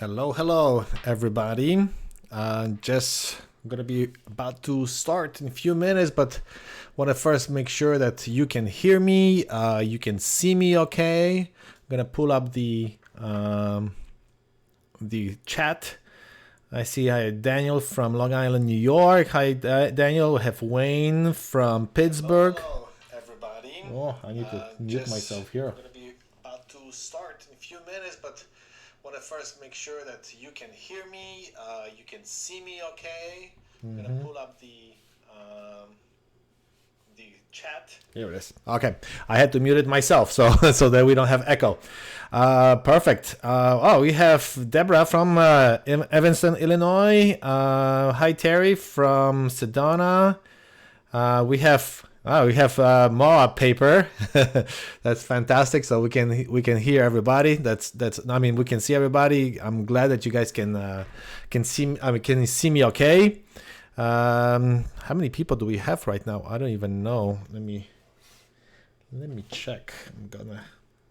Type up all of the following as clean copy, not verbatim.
Hello, everybody. Just gonna be about to start in a few minutes, but want to first make sure that you can hear me, you can see me. Okay, I'm gonna pull up the chat. I see hi Daniel from Long Island, New York. Hi Daniel. We have Wayne from Pittsburgh. Hello, everybody. Oh, I need to mute myself here. I'm gonna be about to start in a few minutes, but want to first make sure that you can hear me, you can see me. Okay, I'm gonna pull up the chat. Here it is. Okay, I had to mute it myself so so that we don't have echo. Perfect. We have Deborah from Evanston, Illinois. Hi Terry from Sedona. We have Moab paper. That's fantastic. So we can hear everybody. That's I mean we can see everybody. I'm glad that you guys can see. Can see me okay? How many people do we have right now? I don't even know. Let me check. I'm gonna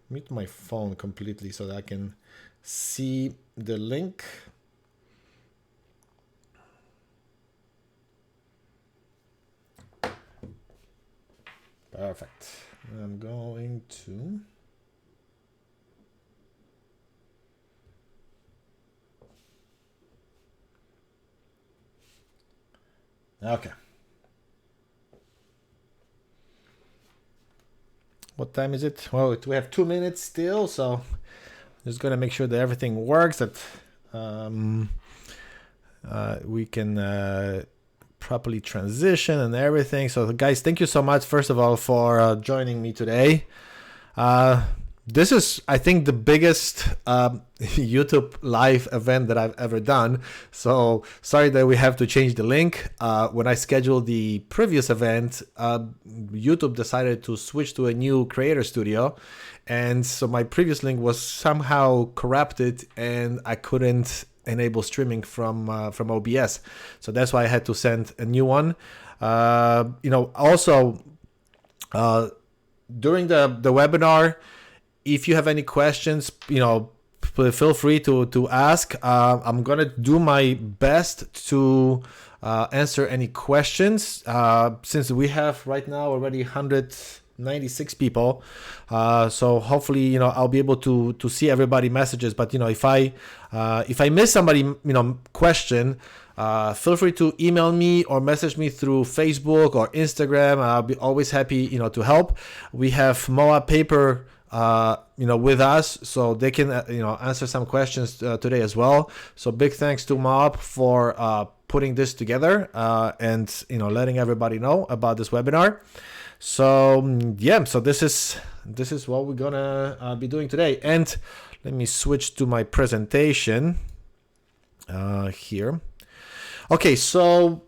mute my phone completely so that I can see the link. Perfect. I'm going to okay. What time is it? Well, we have 2 minutes still, so just gonna make sure that everything works, that we can properly transition and everything. So guys, thank you so much first of all for joining me today. This is, I think, the biggest YouTube live event that I've ever done. So sorry that we have to change the link. When I scheduled the previous event, YouTube decided to switch to a new creator studio. And so my previous link was somehow corrupted and I couldn't enable streaming from OBS. So that's why I had to send a new one. Also, during the webinar, if you have any questions, feel free to ask. I'm gonna do my best to answer any questions. Since we have right now already 196 people, so hopefully I'll be able to see everybody messages. But if I miss somebody question, feel free to email me or message me through Facebook or Instagram. I'll be always happy to help. We have Moab paper with us, so they can answer some questions today as well. So big thanks to Moab for putting this together and letting everybody know about this webinar. So so this is what we're gonna be doing today. And let me switch to my presentation here. Okay, so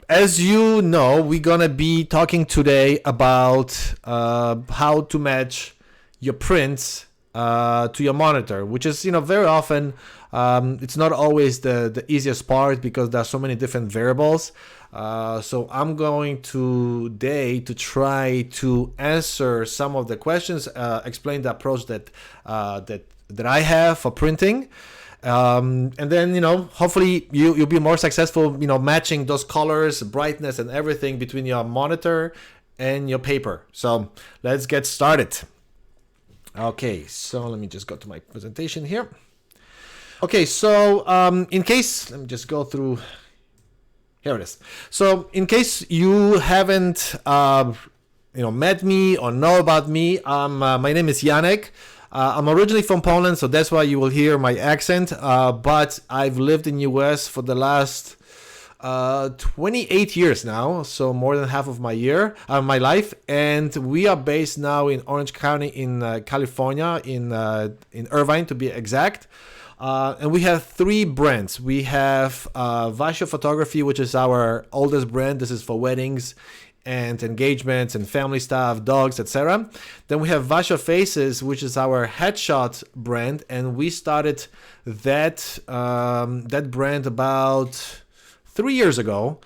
as you know, we're gonna be talking today about how to match your prints to your monitor, which is very often it's not always the easiest part because there are so many different variables. So I'm going today to try to answer some of the questions, explain the approach that I have for printing. And then hopefully you'll be more successful matching those colors, brightness and everything between your monitor and your paper. So let's get started. Okay, so let me just go to my presentation here. Okay, so in case, let me just go through. Here it is. So in case you haven't met me or know about me, my name is Janek. I'm originally from Poland, so that's why you will hear my accent. But I've lived in US for the last 28 years now, so more than half of my life, and we are based now in Orange County in California, in Irvine to be exact. And we have 3 brands. We have Vasho Photography, which is our oldest brand. This is for weddings and engagements and family stuff, dogs, etc. Then we have Vasho Faces, which is our headshot brand, and we started that brand about 3 years ago.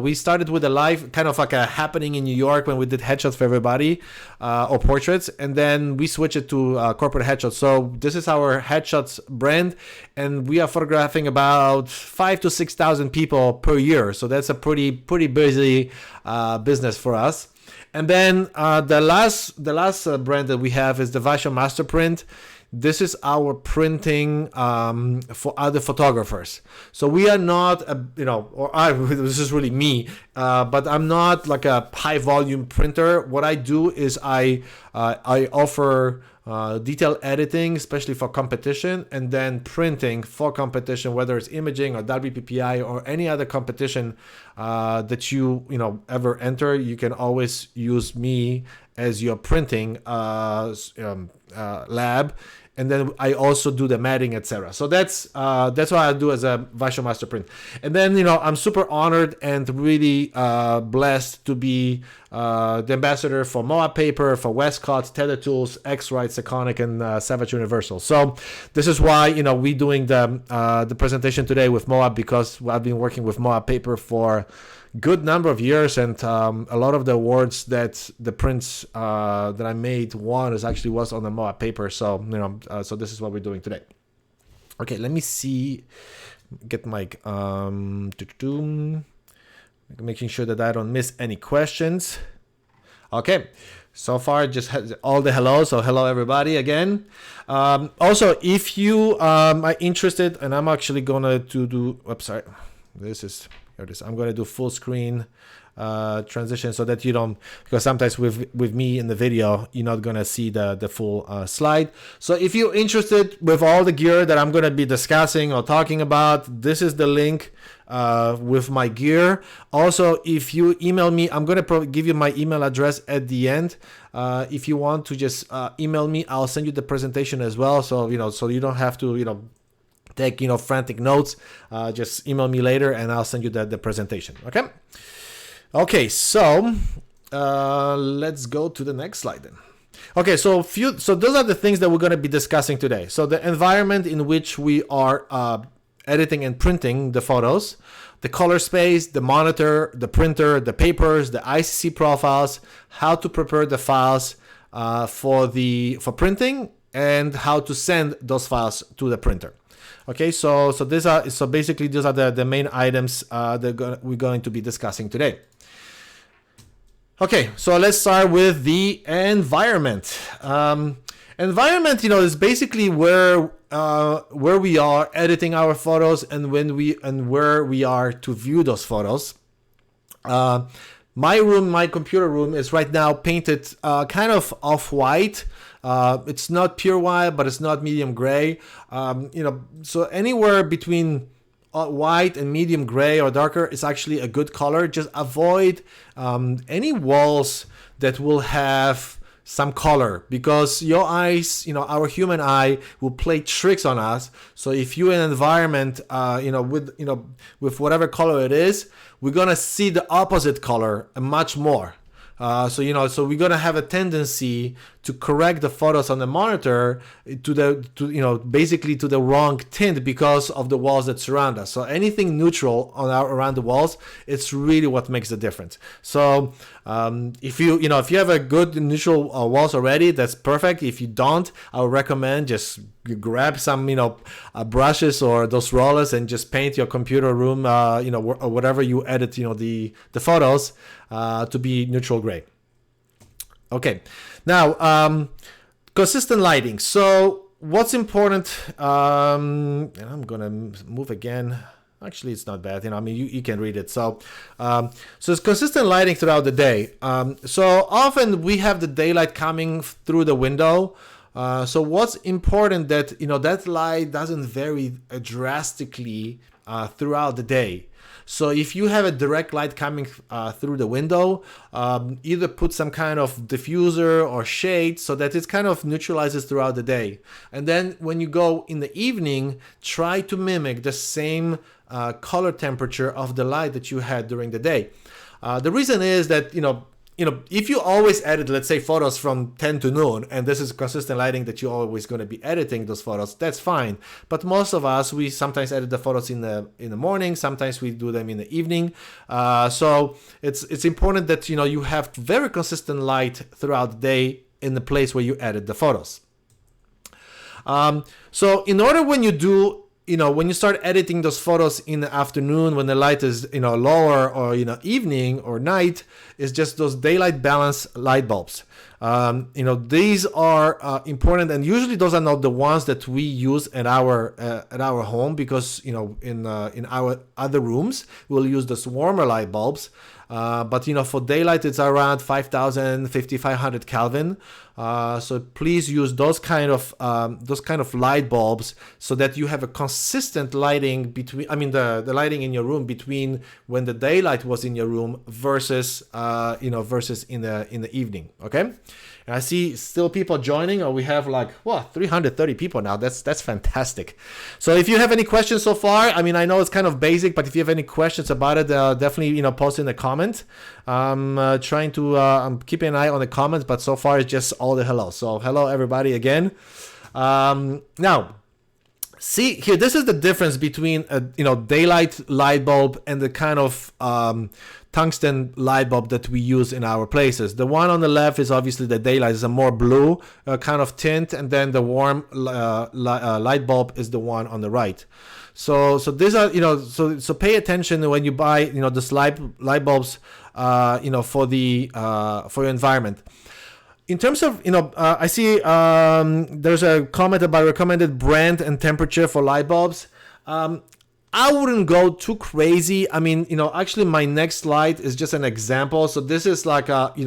We started with a live, kind of like a happening in New York when we did headshots for everybody, or portraits, and then we switched it to corporate headshots. So this is our headshots brand, and we are photographing about 5,000 to 6,000 people per year. So that's a pretty busy business for us. And then the last brand that we have is the Vaisho Master Print. This is our printing for other photographers. So we are not, this is really me, but I'm not like a high volume printer. What I do is I offer detail editing, especially for competition, and then printing for competition, whether it's imaging or WPPI or any other competition that you ever enter. You can always use me as your printing lab, and then I also do the matting, etc. So that's what I do as a Vaisho Master Print. And then I'm super honored and really blessed to be the ambassador for Moab Paper, for Westcott, Tether Tools, X-Rite, Seconic, and Savage Universal. So this is why we doing the presentation today with Moab, because I've been working with Moab Paper for good number of years, and a lot of the awards that the prints that I made was on the Moab Paper. So so this is what we're doing today. Okay, let me see, get my making sure that I don't miss any questions. Okay, so far just all the hello, so hello everybody again. Also, if you are interested, and I'm actually gonna do oops, sorry, this is here it is. I'm going to do full screen transition so that you don't, because sometimes with me in the video you're not going to see the full slide. So if you're interested with all the gear that I'm going to be discussing or talking about, this is the link with my gear. Also, if you email me, I'm going to give you my email address at the end. If you want to just email me, I'll send you the presentation as well, so so you don't have to take frantic notes. Just email me later and I'll send you the presentation. Okay, so let's go to the next slide then. Okay, so those are the things that we're going to be discussing today. So the environment in which we are editing and printing the photos, the color space, the monitor, the printer, the papers, the ICC profiles, how to prepare the files for printing, and how to send those files to the printer. Okay, so basically these are the main items that we're going to be discussing today. Okay, so let's start with the environment. Environment, is basically where we are editing our photos and where we are to view those photos. My computer room is right now painted kind of off-white. It's not pure white, but it's not medium gray. So anywhere between white and medium gray or darker is actually a good color. Just avoid any walls that will have some color, because your eyes, our human eye will play tricks on us. So if you're in an environment, with whatever color it is, we're gonna see the opposite color and much more. So we're gonna have a tendency to correct the photos on the monitor basically to the wrong tint because of the walls that surround us. So anything neutral around the walls, it's really what makes the difference. So if you have a good neutral walls already, that's perfect. If you don't, I would recommend just grab some brushes or those rollers and just paint your computer room or whatever you edit the photos to be neutral gray. Okay, now consistent lighting. So what's important, and I'm gonna move again. Actually, it's not bad. You can read it. So it's consistent lighting throughout the day. So often we have the daylight coming through the window. So what's important that that light doesn't vary drastically throughout the day. So if you have a direct light coming through the window, either put some kind of diffuser or shade so that it kind of neutralizes throughout the day. And then when you go in the evening, try to mimic the same color temperature of the light that you had during the day. The reason is that, if you always edit, let's say, photos from 10 to noon, and this is consistent lighting that you're always going to be editing those photos, that's fine. But most of us, we sometimes edit the photos in the morning, sometimes we do them in the evening. So it's important that you have very consistent light throughout the day in the place where you edit the photos. So in order when you do when you start editing those photos in the afternoon when the light is lower, or evening or night, is just those daylight balance light bulbs. These are important, and usually those are not the ones that we use at our home, because in our other rooms we'll use those warmer light bulbs. But for daylight it's around 5,000, 5,500 Kelvin. So please use those kind of light bulbs, so that you have a consistent lighting between, the lighting in your room between when the daylight was in your room versus versus in the evening. Okay. And I see still people joining, or we have 330 people now. That's fantastic. So if you have any questions so far, I know it's kind of basic, but if you have any questions about it, definitely post in the comment. I'm trying to I'm keeping an eye on the comments, but so far it's just all the hello. So hello everybody again. Now, see here, this is the difference between a daylight light bulb and the kind of tungsten light bulb that we use in our places. The one on the left is obviously the daylight, is a more blue kind of tint, and then the warm light bulb is the one on the right. So these are so pay attention when you buy this light bulbs for your environment. In terms of, I see there's a comment about recommended brand and temperature for light bulbs. I wouldn't go too crazy. Actually my next slide is just an example. So this is like on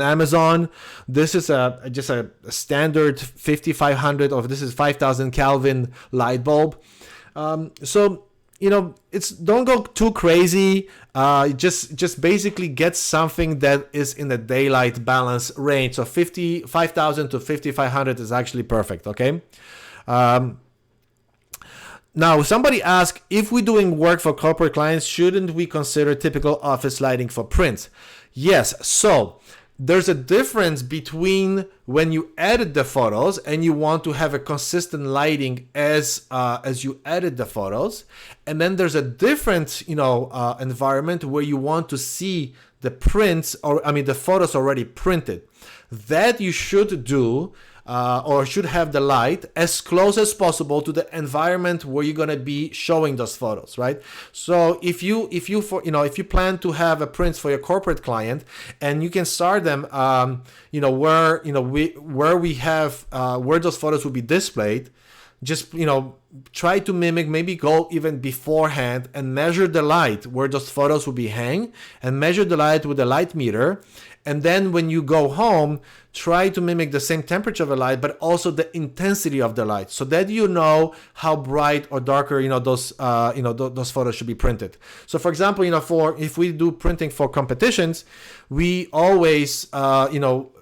Amazon. This is just a standard 5,500, or this is 5,000 Kelvin light bulb. So it's don't go too crazy. Just basically get something that is in the daylight balance range. So 5,000 to 5,500 is actually perfect. Okay. Now, somebody asked, if we're doing work for corporate clients, shouldn't we consider typical office lighting for prints? Yes. So there's a difference between when you edit the photos and you want to have a consistent lighting as you edit the photos, and then there's a different environment where you want to see the prints, or the photos already printed. That you should do. Or should have the light as close as possible to the environment where you're gonna be showing those photos, right? So if you plan to have a prints for your corporate client, and you can start them, where those photos will be displayed. Just try to mimic, maybe go even beforehand and measure the light where those photos will be hang, and measure the light with a light meter. And then when you go home, try to mimic the same temperature of the light, but also the intensity of the light, so that how bright or darker those photos should be printed. So for example, if we do printing for competitions, we always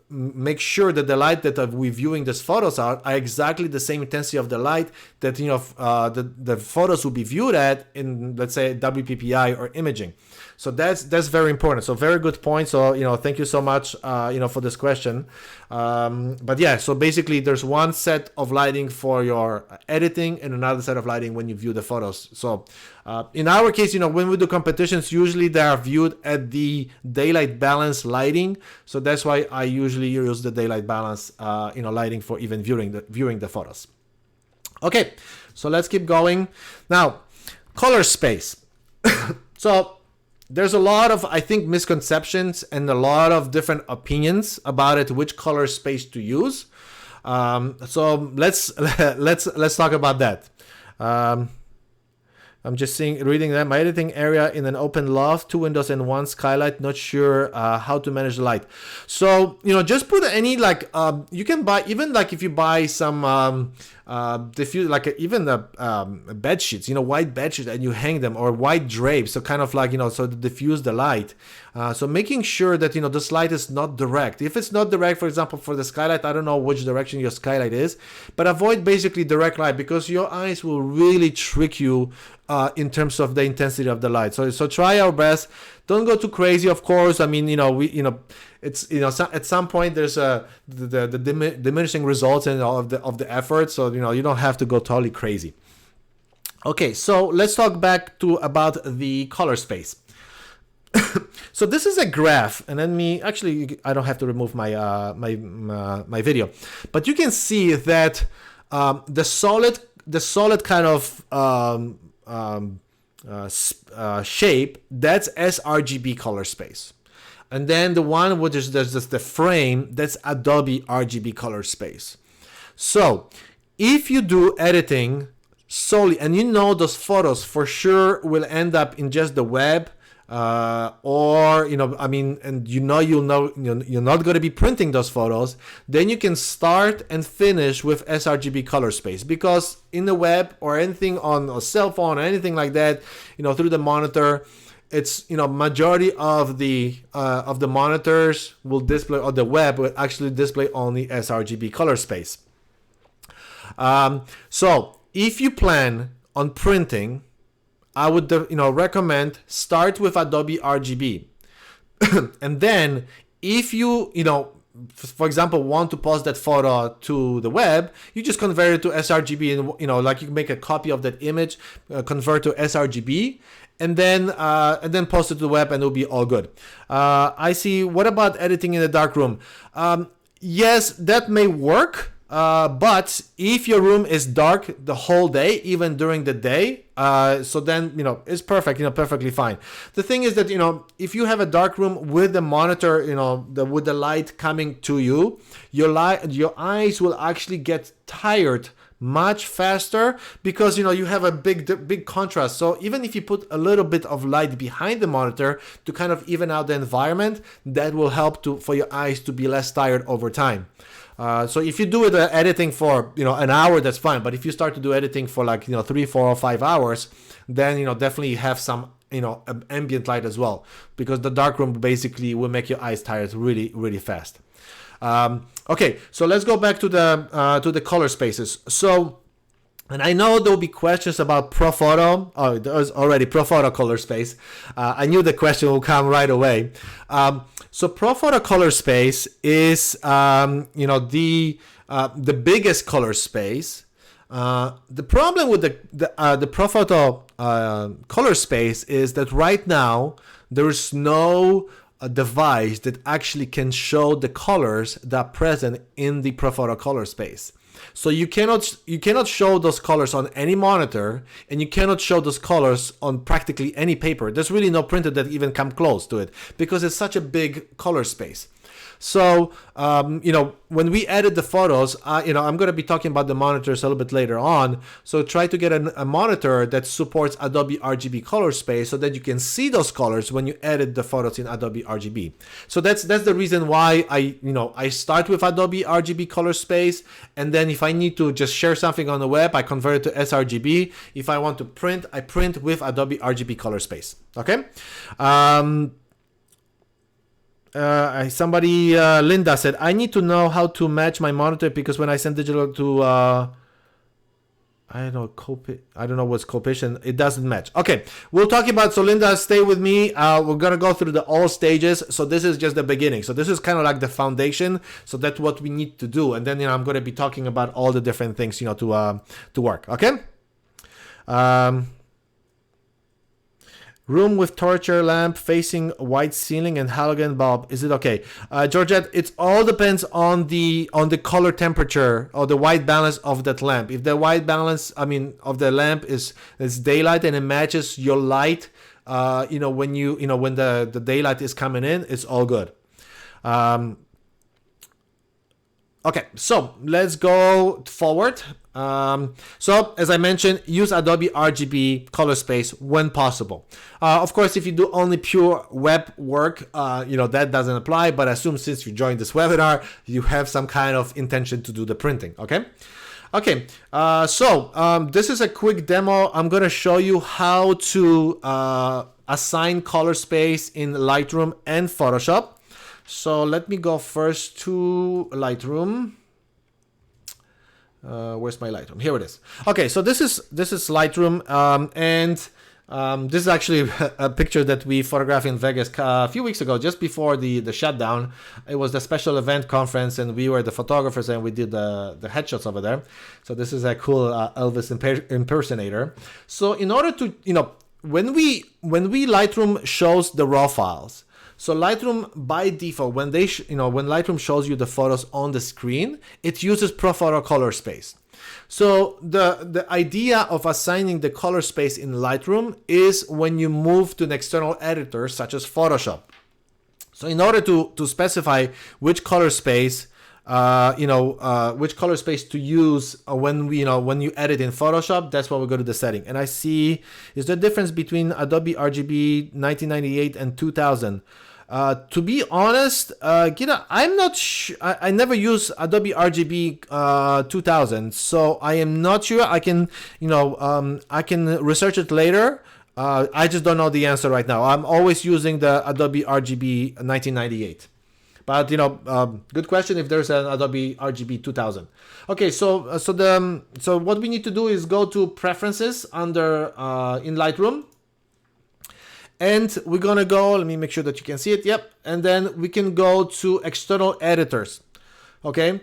make sure that the light that we're viewing these photos are exactly the same intensity of the light that the photos will be viewed at in, let's say, WPPI or imaging. So that's very important. So very good point. So thank you so much for this question. But yeah, so basically there's one set of lighting for your editing and another set of lighting when you view the photos. So in our case, when we do competitions, usually they are viewed at the daylight balance lighting. So that's why I usually use the daylight balance lighting for even viewing the photos. Okay, so let's keep going. Now, color space. So there's a lot of, I think, misconceptions and a lot of different opinions about it, which color space to use. So let's talk about that. I'm just reading that. My editing area in an open loft, 2 windows and 1 skylight. Not sure how to manage the light. So just put any you can buy, even if you buy some diffuse, even bed sheets, white bed sheets, and you hang them, or white drapes, so kind of so to diffuse the light. So making sure that this light is not direct. If it's not direct, for example, for the skylight, I don't know which direction your skylight is, but avoid basically direct light, because your eyes will really trick you in terms of the intensity of the light. So try our best Don't go too crazy, of course. I mean, it's at some point there's the diminishing results and all of the effort, so you don't have to go totally crazy. Okay, so let's talk back to about the color space. So this is a graph, and then I don't have to remove my my video, but you can see that the solid kind of shape, that's sRGB color space, and then the one which is there's just the frame, that's Adobe RGB color space. So if you do editing solely, and those photos for sure will end up in just the web, or and you're not going to be printing those photos, then you can start and finish with sRGB color space, because in the web or anything on a cell phone or anything like that, through the monitor, it's majority of the monitors will display, or the web will actually display only sRGB color space. So if you plan on printing, I would recommend start with Adobe RGB, and then if you for example want to post that photo to the web, you just convert it to sRGB, and like you can make a copy of that image, convert to sRGB, and then post it to the web, and it'll be all good. I see. What about editing in the darkroom? Yes, that may work. But if your room is dark the whole day, even during the day, so then it's perfect, perfectly fine. The thing is that if you have a dark room with the monitor, with the light coming to you, your eyes will actually get tired much faster, because you have a big contrast. So even if you put a little bit of light behind the monitor to kind of even out the environment, that will help for your eyes to be less tired over time. So if you do it editing for an hour, that's fine. But if you start to do editing for 3, 4, or 5 hours, then definitely have some ambient light as well, because the darkroom basically will make your eyes tired really, really fast. Okay, so let's go back to the color spaces. So, and I know there'll be questions about ProPhoto. Oh, there's already ProPhoto color space. I knew the question will come right away. So ProPhoto color space is the biggest color space. The problem with the ProPhoto color space is that right now there is no device that actually can show the colors that are present in the ProPhoto color space. So you cannot show those colors on any monitor, and you cannot show those colors on practically any paper. There's really no printer that even come close to it, because it's such a big color space. So, when we edit the photos, I'm going to be talking about the monitors a little bit later on. So try to get a monitor that supports Adobe RGB color space, so that you can see those colors when you edit the photos in Adobe RGB. So that's the reason why I start with Adobe RGB color space, and then if I need to just share something on the web, I convert it to sRGB. If I want to print, I print with Adobe RGB color space. Okay. Linda said, I need to know how to match my monitor, because when I send digital to I don't know what's copiation, it doesn't match. Okay, we'll talk about, so Linda, stay with me. We're gonna go through all stages. So this is just the beginning. So this is kind of like the foundation. So that's what we need to do, and then I'm gonna be talking about all the different things to work. Okay. Room with torture lamp facing white ceiling and halogen bulb. Is it okay? Georgette, it all depends on the color temperature or the white balance of that lamp. If the white balance, of the lamp is daylight and it matches your light, when the daylight is coming in, it's all good. Okay, so let's go forward. So as I mentioned, use Adobe RGB color space when possible. Of course, if you do only pure web work, that doesn't apply, but assume since you joined this webinar, you have some kind of intention to do the printing, okay? Okay, so this is a quick demo. I'm gonna show you how to assign color space in Lightroom and Photoshop. So let me go first to Lightroom. Where's my Lightroom? Here it is. Okay, so this is Lightroom, and This is actually a picture that we photographed in Vegas a few weeks ago, just before the shutdown. It was the special event conference, and we were the photographers, and we did the headshots over there. So this is a cool Elvis impersonator. So in order to, when we Lightroom shows the raw files, so Lightroom by default, when when Lightroom shows you the photos on the screen, it uses ProPhoto color space. So the idea of assigning the color space in Lightroom is when you move to an external editor such as Photoshop. So in order to specify which color space, which color space to use when you edit in Photoshop, that's why we go to the setting. And I see is the difference between AdobeRGB 1998 and 2000. To be honest, I'm not I never use AdobeRGB 2000, so I am not sure. I can research it later. I just don't know the answer right now. I'm always using the AdobeRGB 1998. But good question if there's an AdobeRGB 2000. Okay, so what we need to do is go to Preferences under in Lightroom. And we're gonna go, let me make sure that you can see it. Yep. And then we can go to external editors. Okay.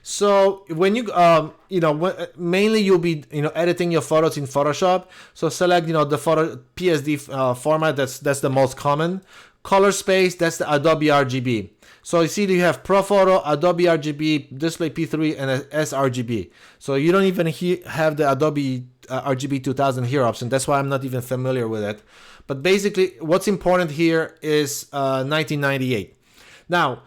So when you, mainly you'll be, editing your photos in Photoshop. So select, the photo PSD format. That's the most common. Color space, that's the AdobeRGB. So you see you have ProPhoto, AdobeRGB, Display P3, and sRGB. So you don't even have the Adobe RGB 2000 here option. That's why I'm not even familiar with it. But basically, what's important here is 1998. Now,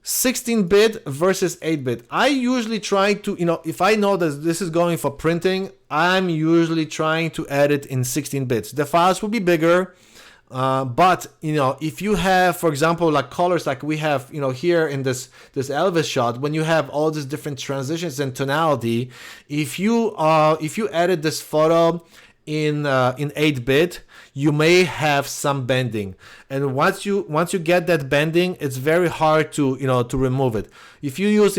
16-bit versus 8-bit. I usually try to, if I know that this is going for printing, I'm usually trying to edit in 16 bits. The files will be bigger. But if you have, for example, like colors like we have here in this Elvis shot, when you have all these different transitions and tonality, if you edit this photo in 8-bit, you may have some bending, and once you get that bending, it's very hard to remove it. If you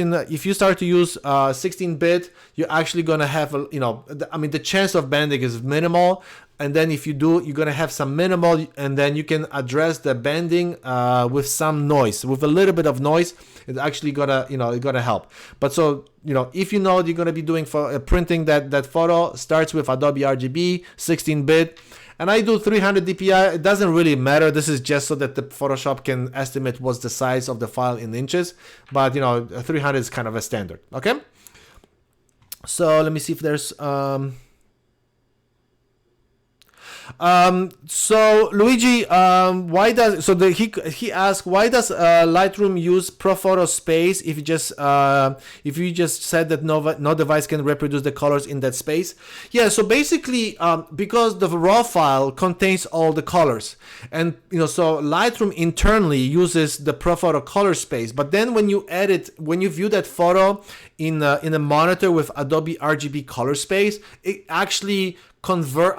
start to use 16-bit, you're actually gonna have the chance of bending is minimal. And then if you do, you're gonna have some minimal, and then you can address the bending with some noise, with a little bit of noise. It's actually gonna help. But so if you're gonna be doing for printing that photo, starts with AdobeRGB 16-bit, and I do 300 dpi. It doesn't really matter. This is just so that the Photoshop can estimate what's the size of the file in inches. But 300 is kind of a standard. Okay. So let me see if there's so Luigi, why does he asked why does Lightroom use ProPhoto space if you just said that no device can reproduce the colors in that space? Yeah, so basically because the raw file contains all the colors, and so Lightroom internally uses the ProPhoto color space, but then when you view that photo in a monitor with AdobeRGB color space, it actually converts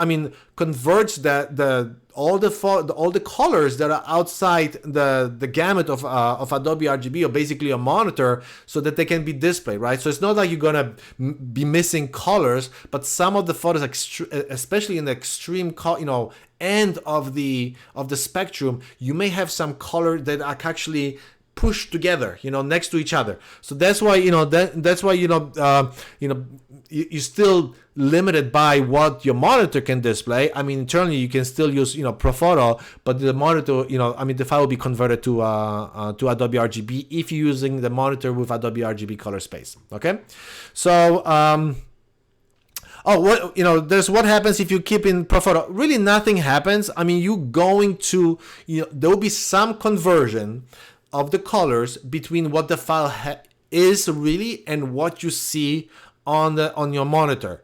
all the colors that are outside the gamut of AdobeRGB, or basically a monitor, so that they can be displayed, right? So it's not like you're gonna be missing colors, but some of the photos, especially in the extreme end of the spectrum, you may have some color that are actually pushed together, next to each other. So that's why you're still limited by what your monitor can display. I mean, internally you can still use ProPhoto, but the monitor, the file will be converted to AdobeRGB if you're using the monitor with AdobeRGB color space. Okay, so there's what happens if you keep in ProPhoto. Really, nothing happens. I mean, there will be some conversion of the colors between what the file is really and what you see on your monitor.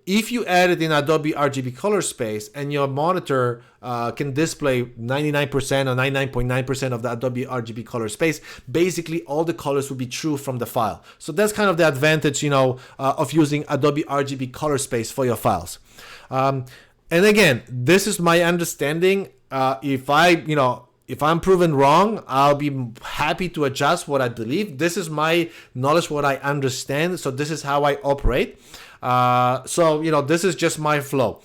If you add it in AdobeRGB color space and your monitor can display 99% or 99.9% of the AdobeRGB color space, basically all the colors will be true from the file. So that's kind of the advantage, of using AdobeRGB color space for your files. And again, this is my understanding. If I'm proven wrong, I'll be happy to adjust what I believe. This is my knowledge, what I understand. So this is how I operate. So this is just my flow.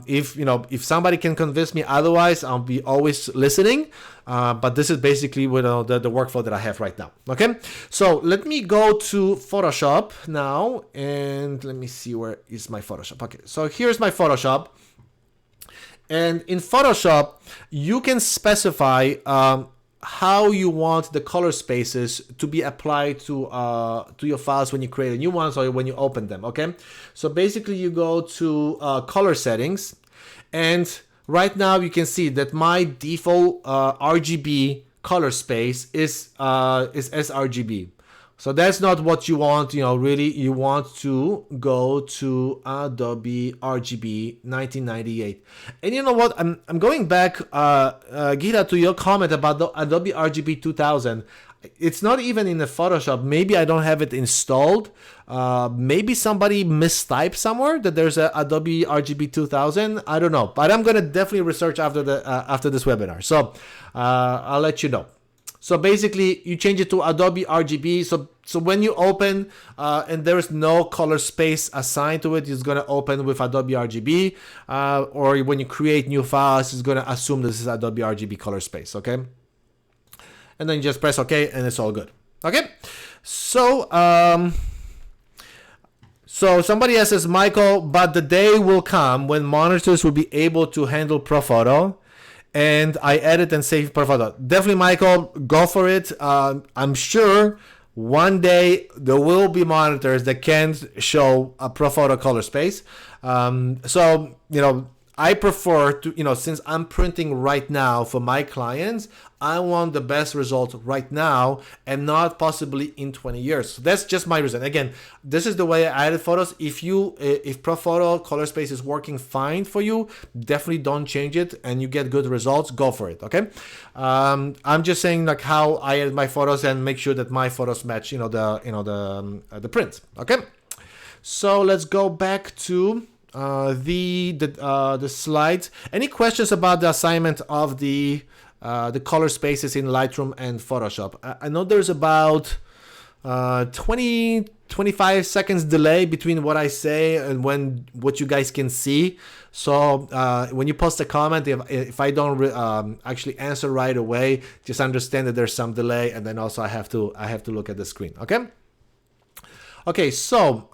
If somebody can convince me otherwise, I'll be always listening. But this is basically the workflow that I have right now. Okay, so let me go to Photoshop now, and let me see where is my Photoshop. Okay, so here's my Photoshop. And in Photoshop, you can specify how you want the color spaces to be applied to your files when you create a new ones or when you open them. Okay, so basically you go to color settings, and right now you can see that my default RGB color space is sRGB. So that's not what you want, really you want to go to Adobe RGB 1998. And you know what, I'm going back, Gita, to your comment about the Adobe RGB 2000. It's not even in the Photoshop. Maybe I don't have it installed. Maybe somebody mistyped somewhere that there's a Adobe RGB 2000. I don't know, but I'm gonna definitely research after this webinar. So I'll let you know. So basically, you change it to Adobe RGB. So when you open and there is no color space assigned to it, it's gonna open with Adobe RGB. Or when you create new files, it's gonna assume this is Adobe RGB color space. Okay. And then you just press OK, and it's all good. Okay, so somebody else says, Michael, but the day will come when monitors will be able to handle ProPhoto, and I edit and save ProPhoto. Definitely, Michael, go for it. I'm sure one day there will be monitors that can show a ProPhoto color space. So I prefer to, since I'm printing right now for my clients, I want the best result right now and not possibly in 20 years. So that's just my reason. Again, this is the way I edit photos. If ProPhoto color space is working fine for you, definitely don't change it and you get good results, go for it. Okay. I'm just saying like how I edit my photos and make sure that my photos match, the print. Okay. So let's go back to the slides. Any questions about the assignment of the color spaces in Lightroom and Photoshop? I know there's about 25 seconds delay between what I say and what you guys can see. So when you post a comment, if I don't actually answer right away, just understand that there's some delay, and then also I have to look at the screen. Okay, so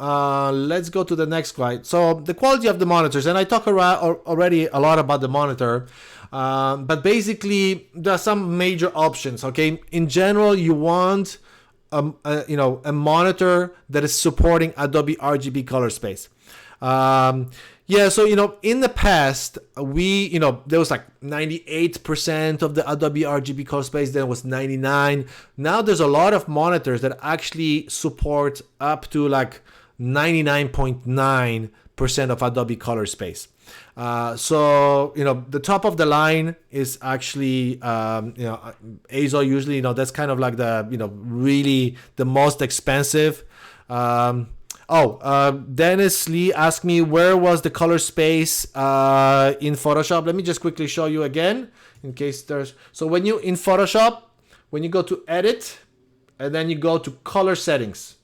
let's go to the next slide. So the quality of the monitors, and I talked already a lot about the monitor, but basically there are some major options. Okay, in general, you want a monitor that is supporting Adobe RGB color space. Yeah, so in the past there was like 98% of the Adobe RGB color space, then it was 99. Now there's a lot of monitors that actually support up to like 99.9% of Adobe color space. So the top of the line is actually AZO usually, that's kind of like the really the most expensive. Dennis Lee asked me where was the color space in Photoshop. Let me just quickly show you again in case there's. So when you in Photoshop, when you go to edit and then you go to color settings,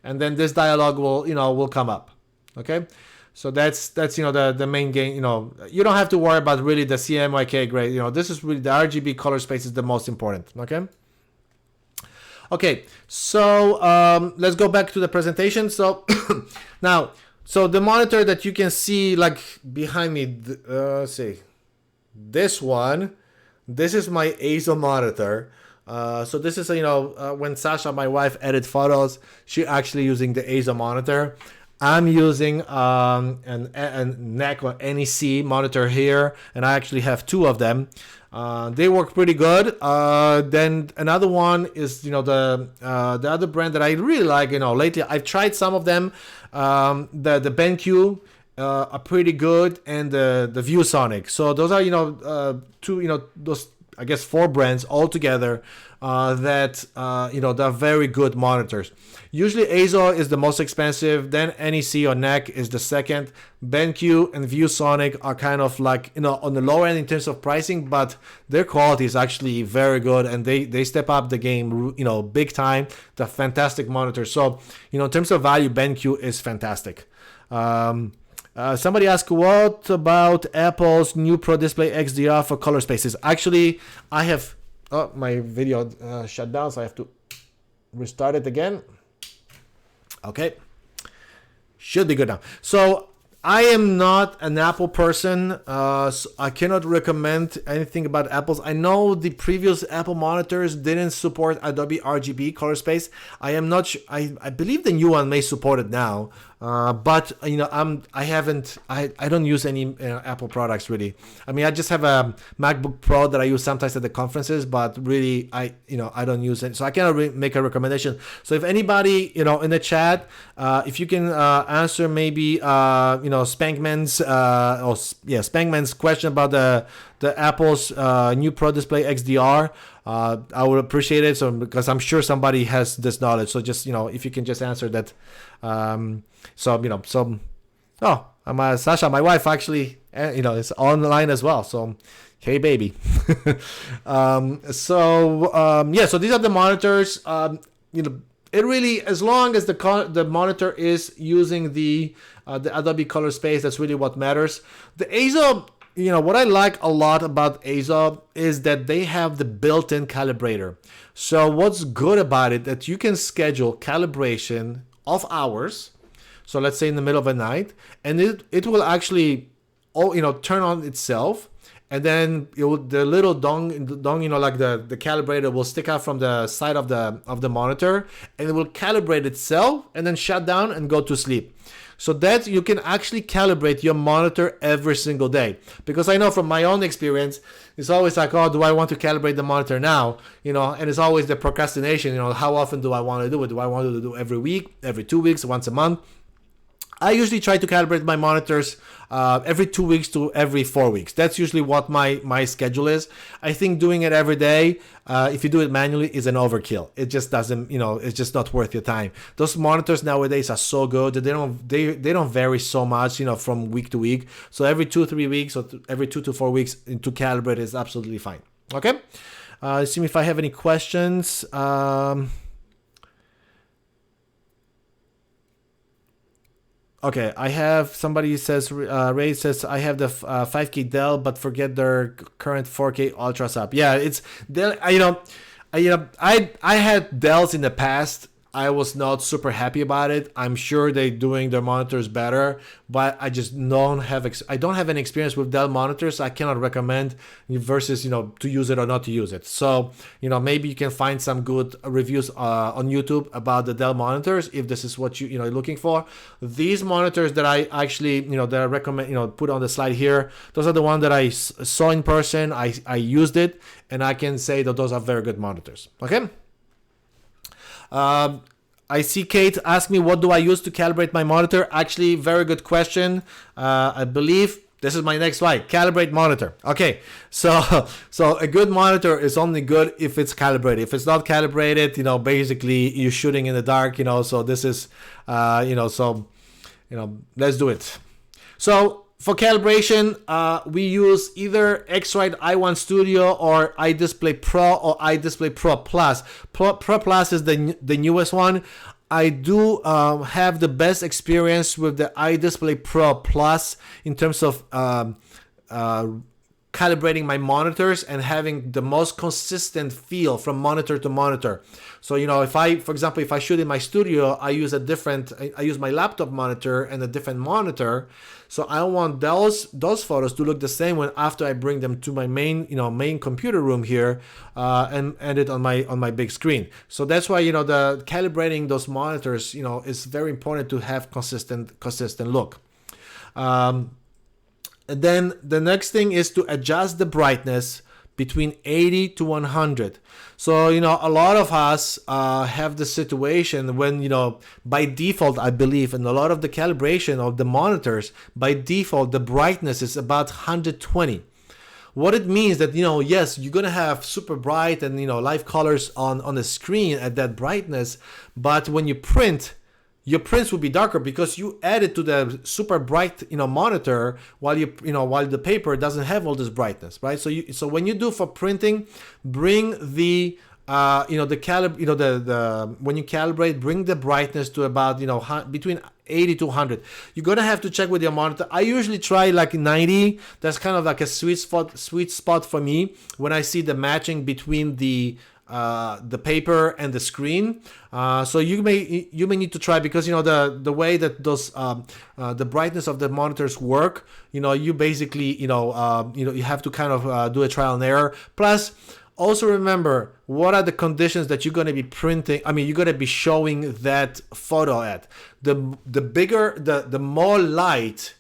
and then this dialog will come up. Okay, so that's the main game. You don't have to worry about really the CMYK grade. This is really the RGB color space is the most important. Okay, so let's go back to the presentation. So now, the monitor that you can see like behind me, let's see, this one, this is my AZO monitor. So this is, when Sasha, my wife, edit photos, she actually using the AZO monitor. I'm using an NEC or NEC monitor here, and I actually have two of them. They work pretty good. Then another one is the other brand that I really like. Lately I've tried some of them. The BenQ are pretty good, and the ViewSonic. So those are two those I guess 4 brands all together that they're very good monitors. Usually ASO is the most expensive, then NEC or NEC is the second. BenQ and ViewSonic are kind of like on the lower end in terms of pricing, but their quality is actually very good, and they step up the game big time. They're fantastic monitors. So in terms of value, BenQ is fantastic. Somebody asked, what about Apple's new Pro Display XDR for color spaces? Actually, I have my video shut down, so I have to restart it again. Okay, should be good now. So I am not an Apple person, so I cannot recommend anything about Apple's. I know the previous Apple monitors didn't support AdobeRGB color space. I am not sure. I believe the new one may support it now, but I don't use any Apple products really. I mean, I just have a MacBook Pro that I use sometimes at the conferences, but really I don't use it, so I cannot make a recommendation. So if anybody in the chat, if you can answer maybe Spankman's question about the Apple's new Pro Display XDR, I would appreciate it. So because I'm sure somebody has this knowledge, so just if you can just answer that. Sasha, my wife actually is online as well. So hey baby. So these are the monitors. It really, as long as the monitor is using the Adobe Color Space, that's really what matters. The ASO, what I like a lot about ASO is that they have the built-in calibrator. So what's good about it, that you can schedule calibration of hours. So let's say in the middle of the night, and it will actually turn on itself. And then the little dong, like the calibrator will stick out from the side of the monitor, and it will calibrate itself and then shut down and go to sleep. So that you can actually calibrate your monitor every single day. Because I know from my own experience, it's always like, oh, do I want to calibrate the monitor now? And it's always the procrastination. How often do I want to do it? Do I want to do it every week, every 2 weeks, once a month? I usually try to calibrate my monitors every 2 weeks to every 4 weeks. That's usually what my schedule is. I think doing it every day, if you do it manually, is an overkill. It just doesn't, it's just not worth your time. Those monitors nowadays are so good that they don't vary so much, from week to week. So every 2-3 weeks or every 2 to 4 weeks to calibrate is absolutely fine. Okay. Let's see if I have any questions. Okay, I have, somebody says, Ray says, I have the 5K Dell, but forget their current 4K Ultra sub. Yeah, it's Dell. I had Dells in the past. I was not super happy about it. I'm sure they're doing their monitors better, but I just don't have any experience with Dell monitors. I cannot recommend versus to use it or not to use it. So maybe you can find some good reviews on YouTube about the Dell monitors if this is what you're looking for. These monitors that I actually that I recommend put on the slide here, those are the ones that I saw in person. I used it, and I can say that those are very good monitors. Okay. I see Kate ask me, what do I use to calibrate my monitor? Actually, very good question. I believe this is my next slide. Calibrate monitor. Okay, so a good monitor is only good if it's calibrated. If it's not calibrated, basically you're shooting in the dark. So this is, let's do it. So for calibration, we use either X-Rite i1 Studio or iDisplay Pro or iDisplay Pro Plus. Pro Plus is the newest one. I do have the best experience with the iDisplay Pro Plus in terms of calibrating my monitors and having the most consistent feel from monitor to monitor. So if I shoot in my studio, I use my laptop monitor and a different monitor. So I want those photos to look the same when after I bring them to my main computer room here and edit on my big screen. So that's why the calibrating those monitors is very important to have consistent look. And then the next thing is to adjust the brightness between 80 to 100. So, a lot of us have the situation when, by default, I believe, in a lot of the calibration of the monitors, by default, the brightness is about 120. What it means that, yes, you're gonna have super bright and live colors on the screen at that brightness, but when you print, your prints will be darker because you added to the super bright monitor while while the paper doesn't have all this brightness, right? So when you do for printing, bring the when you calibrate, bring the brightness to about between 80 to 100. You're gonna have to check with your monitor. I usually try like 90. That's kind of like a sweet spot for me when I see the matching between the paper and the screen. So you may need to try, because the way that those the brightness of the monitors work, you basically you have to kind of do a trial and error. Plus, also remember, what are the conditions that you're going to be printing? I mean, you're going to be showing that photo at. The bigger, the more light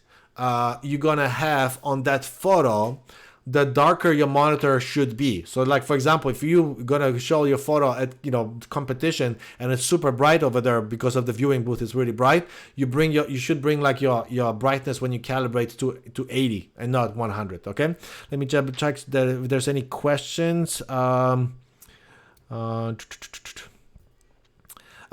you're going to have on that photo, the darker your monitor should be. So like, for example, if you're going to show your photo at competition and it's super bright over there because of the viewing booth is really bright, you should bring like your brightness when you calibrate to 80 and not 100. Okay, let me check that if there's any questions.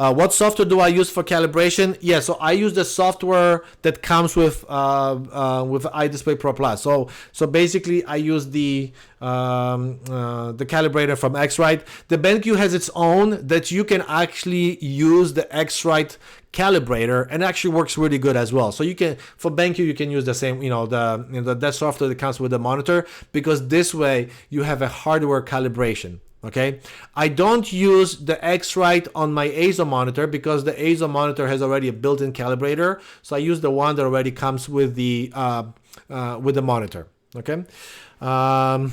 What software do I use for calibration? Yeah, so I use the software that comes with iDisplay Pro Plus. So basically, I use the calibrator from X-Rite. The BenQ has its own that you can actually use the X-Rite calibrator, and actually works really good as well. So you can, for BenQ, you can use the same, that software that comes with the monitor, because this way you have a hardware calibration. Okay, I don't use the X-Rite on my ASO monitor because the ASO monitor has already a built-in calibrator. So I use the one that already comes with the monitor. Okay, I've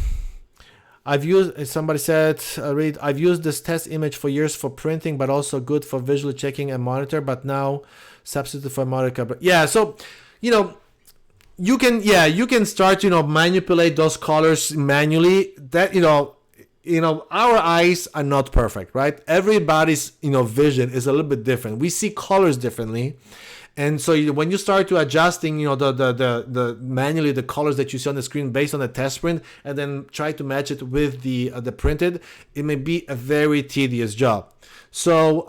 used. Somebody said, "Read. I've used this test image for years for printing, but also good for visually checking a monitor. But now substitute for monitor." Yeah, so you can start manipulate those colors manually. That our eyes are not perfect, right? Everybody's vision is a little bit different. We see colors differently, and so when you start to adjusting the manually the colors that you see on the screen based on the test print, and then try to match it with the printed, it may be a very tedious job. So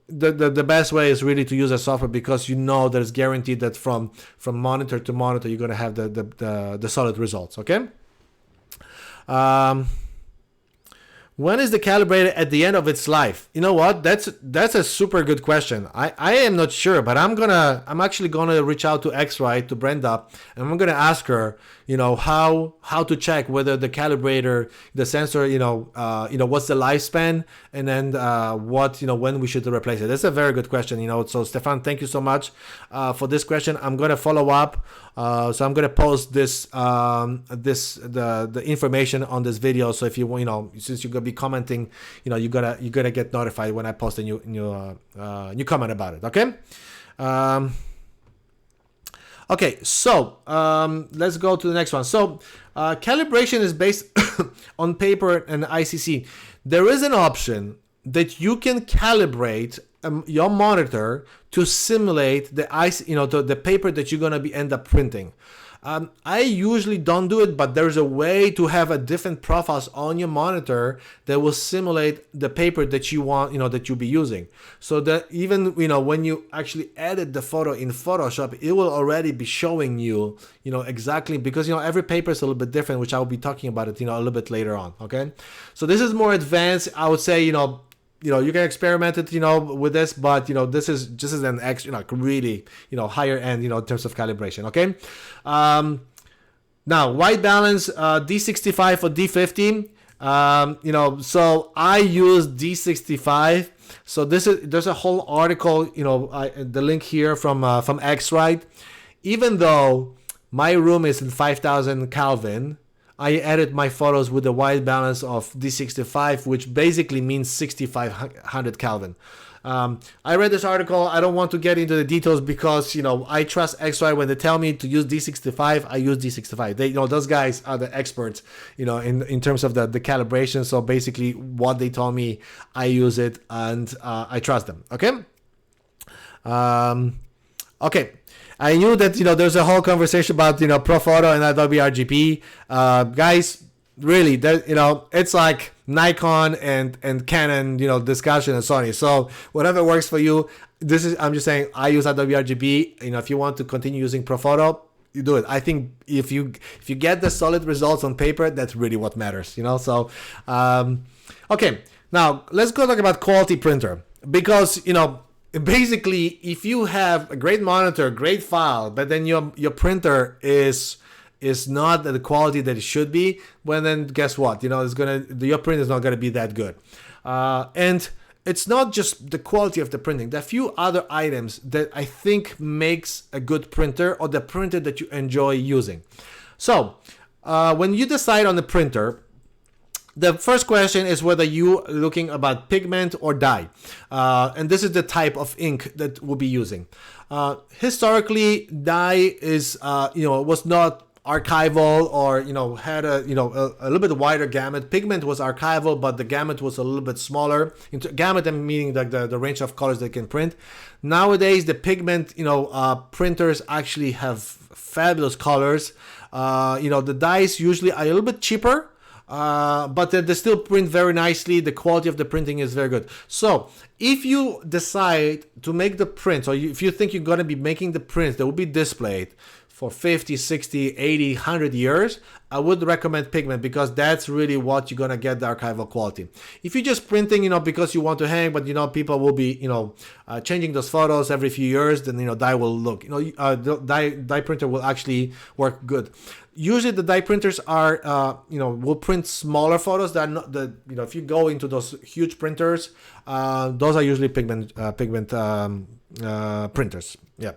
the best way is really to use a software, because that it's guaranteed that from monitor to monitor you're going to have the solid results. Okay. When is the calibrator at the end of its life? You know what? That's a super good question. I am not sure, but I'm actually gonna reach out to X-Rite, to Brenda, and I'm gonna ask her, how to check whether the calibrator, the sensor, what's the lifespan, and then when we should replace it. That's a very good question. So Stefan, thank you so much for this question. I'm gonna follow up. So I'm gonna post the information on this video. So if since you're gonna be commenting, you're gonna get notified when I post a new comment about it. Okay. Okay. So let's go to the next one. So calibration is based on paper and ICC. There is an option that you can calibrate your monitor to simulate the the paper that you're gonna end up printing. I usually don't do it, but there's a way to have a different profiles on your monitor that will simulate the paper that you want, that you'll be using. So that even when you actually edit the photo in Photoshop, it will already be showing you, exactly, because every paper is a little bit different, which I'll be talking about it, a little bit later on. Okay, so this is more advanced. I would say, you can experiment it, with this, but this is just as an extra, really, higher end, in terms of calibration. Okay. Now white balance, D65 or D50. So I use D65. So there's a whole article, the link here from X-Rite. Even though my room is in 5,000 Kelvin, I edit my photos with a white balance of D65, which basically means 6,500 Kelvin. I read this article. I don't want to get into the details because, I trust X-Rite. When they tell me to use D65, I use D65. They, those guys are the experts, in terms of the calibration. So basically what they told me, I use it, and I trust them. Okay. Okay. I knew that there's a whole conversation about Profoto and Adobe RGB. Guys, really, it's like Nikon and Canon discussion and Sony. So whatever works for you. I'm just saying I use Adobe RGB. If you want to continue using Profoto, you do it. I think if you get the solid results on paper, that's really what matters. So okay, now let's go talk about quality printer, because basically, if you have a great monitor, great file, but then your printer is not at the quality that it should be, well, then guess what? Your print is not gonna be that good. And it's not just the quality of the printing. There are a few other items that I think makes a good printer, or the printer that you enjoy using. So when you decide on the printer, the first question is whether you're looking about pigment or dye. And this is the type of ink that we'll be using. Historically, dye was not archival, or had a little bit wider gamut. Pigment was archival, but the gamut was a little bit smaller. Gamut, meaning like the range of colors they can print. Nowadays, the pigment printers actually have fabulous colors. The dyes usually are a little bit cheaper, but they still print very nicely. The quality of the printing is very good. So if you decide to make the prints, or if you think you're going to be making the prints that will be displayed for 50, 60, 80, 100 years, I would recommend pigment, because that's really what you're going to get the archival quality. If you're just printing, because you want to hang, but people will be, changing those photos every few years, then, dye will look, the dye printer will actually work good. Usually the dye printers are, will print smaller photos. That are not if you go into those huge printers, those are usually pigment printers. Yeah.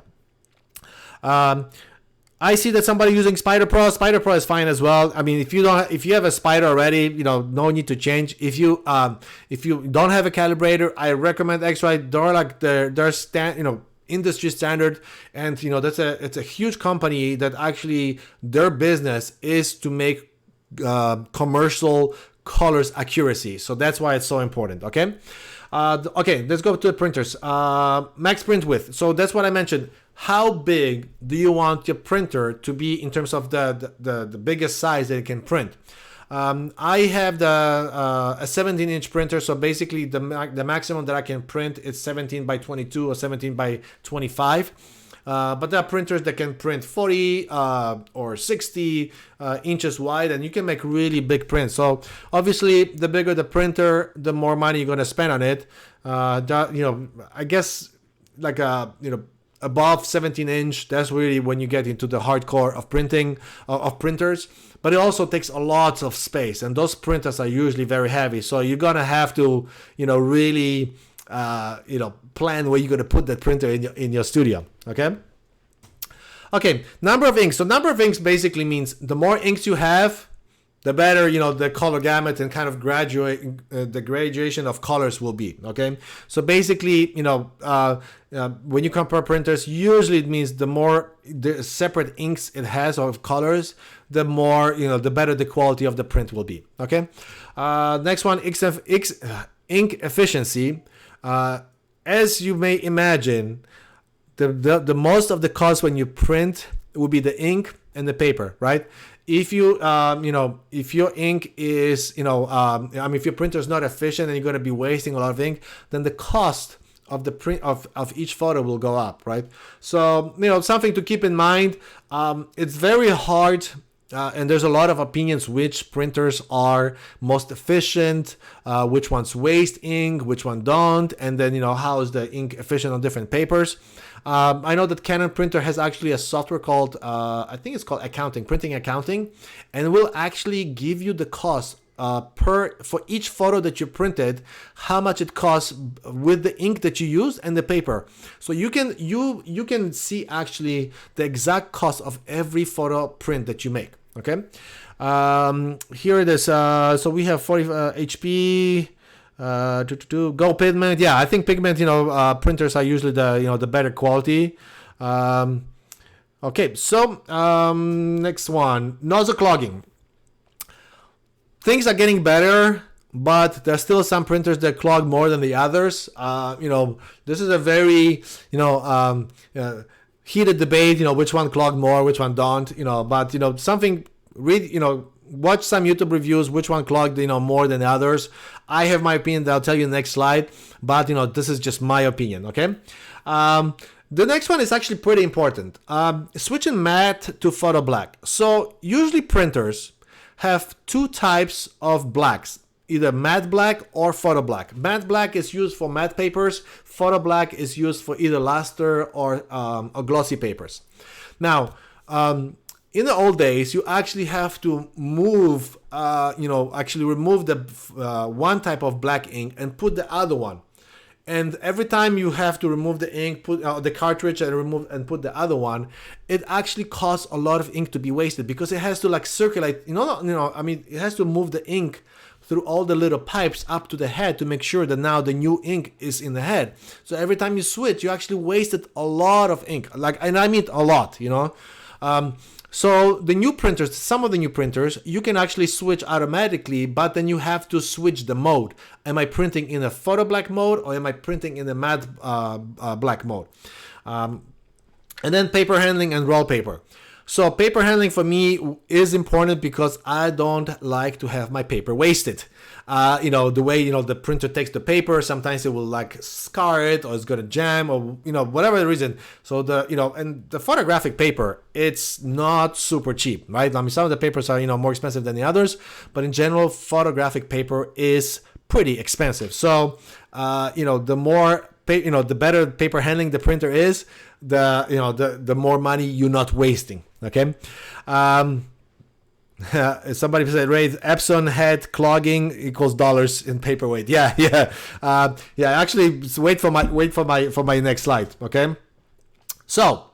I see that somebody using Spider Pro. Spider Pro is fine as well. I mean, if you have a Spider already, no need to change. If you don't have a calibrator, I recommend X-Rite. They're like they're industry standard, and it's a huge company that actually their business is to make commercial colors accuracy. So that's why it's so important. Okay. Okay, let's go to the printers. Max print width. So that's what I mentioned. How big do you want your printer to be in terms of the biggest size that it can print? I have a 17-inch printer, so basically the maximum that I can print is 17 by 22 or 17 by 25. But there are printers that can print 40 or 60 inches wide, and you can make really big prints. So obviously, the bigger the printer, the more money you're going to spend on it. I guess like above 17-inch, that's really when you get into the hardcore of printing of printers. But it also takes a lot of space, and those printers are usually very heavy. So you're gonna have to really plan where you're gonna put that printer in your studio. Okay, number of inks. So number of inks basically means the more inks you have, the better the color gamut and kind of the graduation of colors will be. Okay, so basically when you compare printers, usually it means the more the separate inks it has of colors, the more the better the quality of the print will be. Okay, next one, ink efficiency. As you may imagine, the most of the cost when you print will be the ink and the paper, right? If you if your ink is if your printer is not efficient and you're going to be wasting a lot of ink, then the cost of the print of each photo will go up, right? So something to keep in mind. It's very hard. And there's a lot of opinions which printers are most efficient, which ones waste ink, which one don't, and then how is the ink efficient on different papers. I know that Canon printer has actually a software called I think it's called printing accounting, and it will actually give you the cost for each photo that you printed, how much it costs with the ink that you use and the paper. So you can see actually the exact cost of every photo print that you make. Okay, here it is. So we have 40 HP. Go pigment. Yeah, I think pigment. Printers are usually the better quality. Okay, so next one, nozzle clogging. Things are getting better, but there's still some printers that clog more than the others. This is a very heated debate, which one clog more, which one don't, but something, read, watch some YouTube reviews, which one clogged, more than the others. I have my opinion that I'll tell you in the next slide, but this is just my opinion, okay? The next one is actually pretty important. Switching matte to photo black. So usually printers have two types of blacks, either matte black or photo black. Matte black is used for matte papers. Photo black is used for either luster or glossy papers. Now, in the old days, you actually have to move, actually remove the one type of black ink and put the other one. And every time you have to remove the ink, put the cartridge and put the other one, it actually costs a lot of ink to be wasted because it has to like circulate. It has to move the ink through all the little pipes up to the head to make sure that now the new ink is in the head. So every time you switch, you actually wasted a lot of ink. And I mean a lot, So the new printers, some of the new printers, you can actually switch automatically, but then you have to switch the mode. Am I printing in a photo black mode or am I printing in the matte black mode? And then paper handling and roll paper. So paper handling for me is important because I don't like to have my paper wasted. The way, the printer takes the paper, sometimes it will like scar it or it's going to jam or, whatever the reason. So and the photographic paper, it's not super cheap, right? I mean, some of the papers are, more expensive than the others, but in general, photographic paper is pretty expensive. So, the more, the better paper handling the printer is, the more money you're not wasting. Okay. Somebody said, Ray, Epson head clogging equals dollars in paperweight. Yeah. Actually, wait for my next slide. Okay. So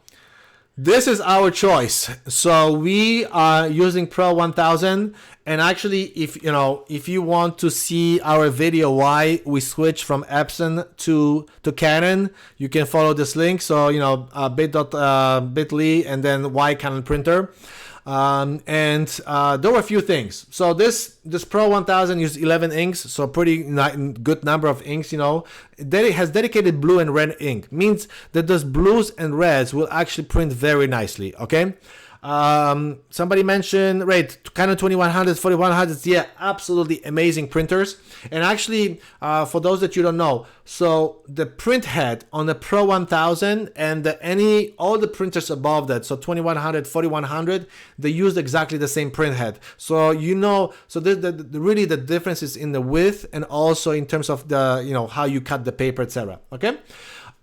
this is our choice. So we are using Pro 1000, and actually, if you want to see our video why we switch from Epson to Canon, you can follow this link. So bit.ly and then why Canon printer. There were a few things. So this Pro 1000 uses 11 inks, so pretty good number of inks. It has dedicated blue and red ink, means that those blues and reds will actually print very nicely. Okay. Somebody mentioned, right, Canon 2100s, 4100s. Yeah, absolutely amazing printers. And actually, for those that you don't know, so the print head on the Pro 1000 and all the printers above that, so 2100, 4100, they use exactly the same print head. So really the difference is in the width and also in terms of the how you cut the paper, etc. Okay.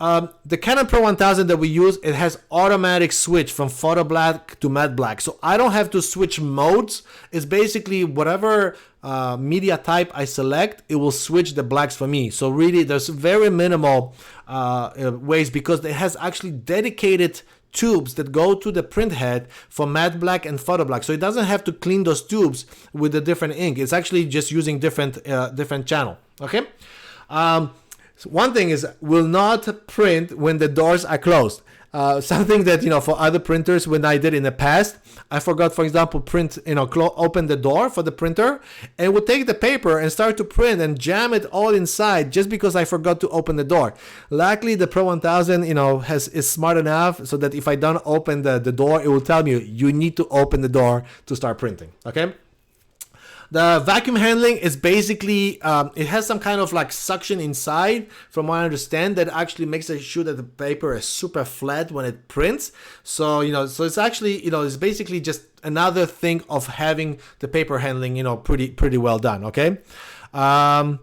The Canon Pro 1000 that we use, it has automatic switch from photo black to matte black. So I don't have to switch modes. It's basically whatever media type I select, it will switch the blacks for me. So really there's very minimal ways because it has actually dedicated tubes that go to the print head for matte black and photo black. So it doesn't have to clean those tubes with a different ink. It's actually just using different channel. Okay. One thing is, will not print when the doors are closed. Something that, for other printers, when I did in the past, I forgot, for example, open the door for the printer and would take the paper and start to print and jam it all inside just because I forgot to open the door. Luckily, the Pro 1000, is smart enough so that if I don't open the door, it will tell me you need to open the door to start printing. Okay. The vacuum handling is basically, it has some kind of like suction inside, from what I understand, that actually makes sure that the paper is super flat when it prints. So, so it's actually, it's basically just another thing of having the paper handling, pretty well done. Okay. No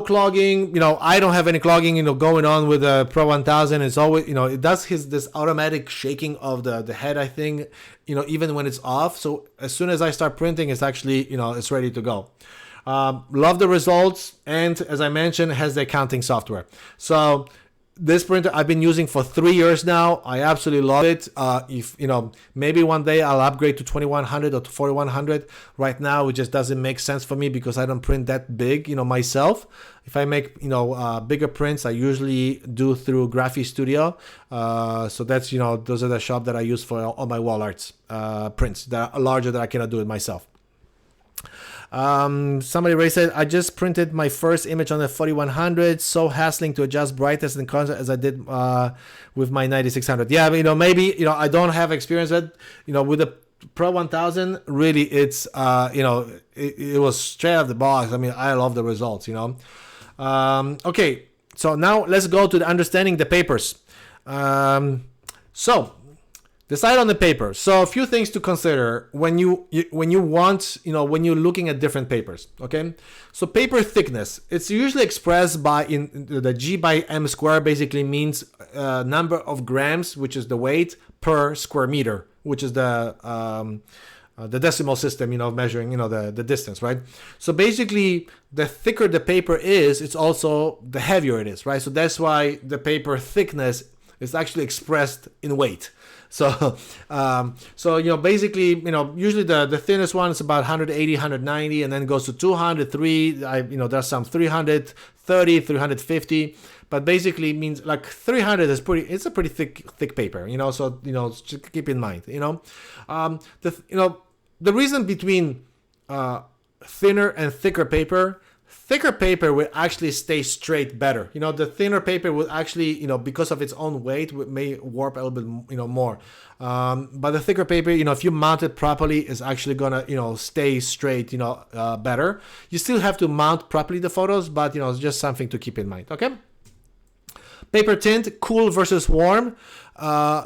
clogging, I don't have any clogging, going on with the Pro 1000. It's always, it does this automatic shaking of the head, I think, even when it's off. So as soon as I start printing, it's actually, it's ready to go. Love the results. And as I mentioned, it has the accounting software. So this printer I've been using for 3 years now. I absolutely love it. If maybe one day I'll upgrade to 2100 or to 4100. Right now it just doesn't make sense for me because I don't print that big, myself. If I make bigger prints, I usually do through Graphy Studio. So that's those are the shop that I use for all my wall arts prints that are larger that I cannot do it myself. Somebody already said, I just printed my first image on the 4100, so hassling to adjust brightness and contrast as I did with my 9600. Yeah, but, maybe, I don't have experience with, with the Pro 1000, really, it's, it was straight out of the box. I mean, I love the results, Okay, so now let's go to the understanding the papers. So decide on the paper. So a few things to consider when you want, when you're looking at different papers. Okay. So paper thickness, it's usually expressed by in the G by M square, basically means number of grams, which is the weight per square meter, which is the decimal system, of measuring, the distance, right? So basically, the thicker the paper is, it's also the heavier it is, right? So that's why the paper thickness is actually expressed in weight. So, basically, usually the thinnest one is about 180, 190, and then goes to 200, there's some 330, 350, but basically means like 300 is it's a pretty thick paper, so, just keep in mind, the reason between thinner and thicker paper will actually stay straight better. The thinner paper will actually, because of its own weight, may warp a little bit, more. But the thicker paper, if you mount it properly, is actually gonna, stay straight, better. You still have to mount properly the photos, but it's just something to keep in mind. Okay. Paper tint, cool versus warm.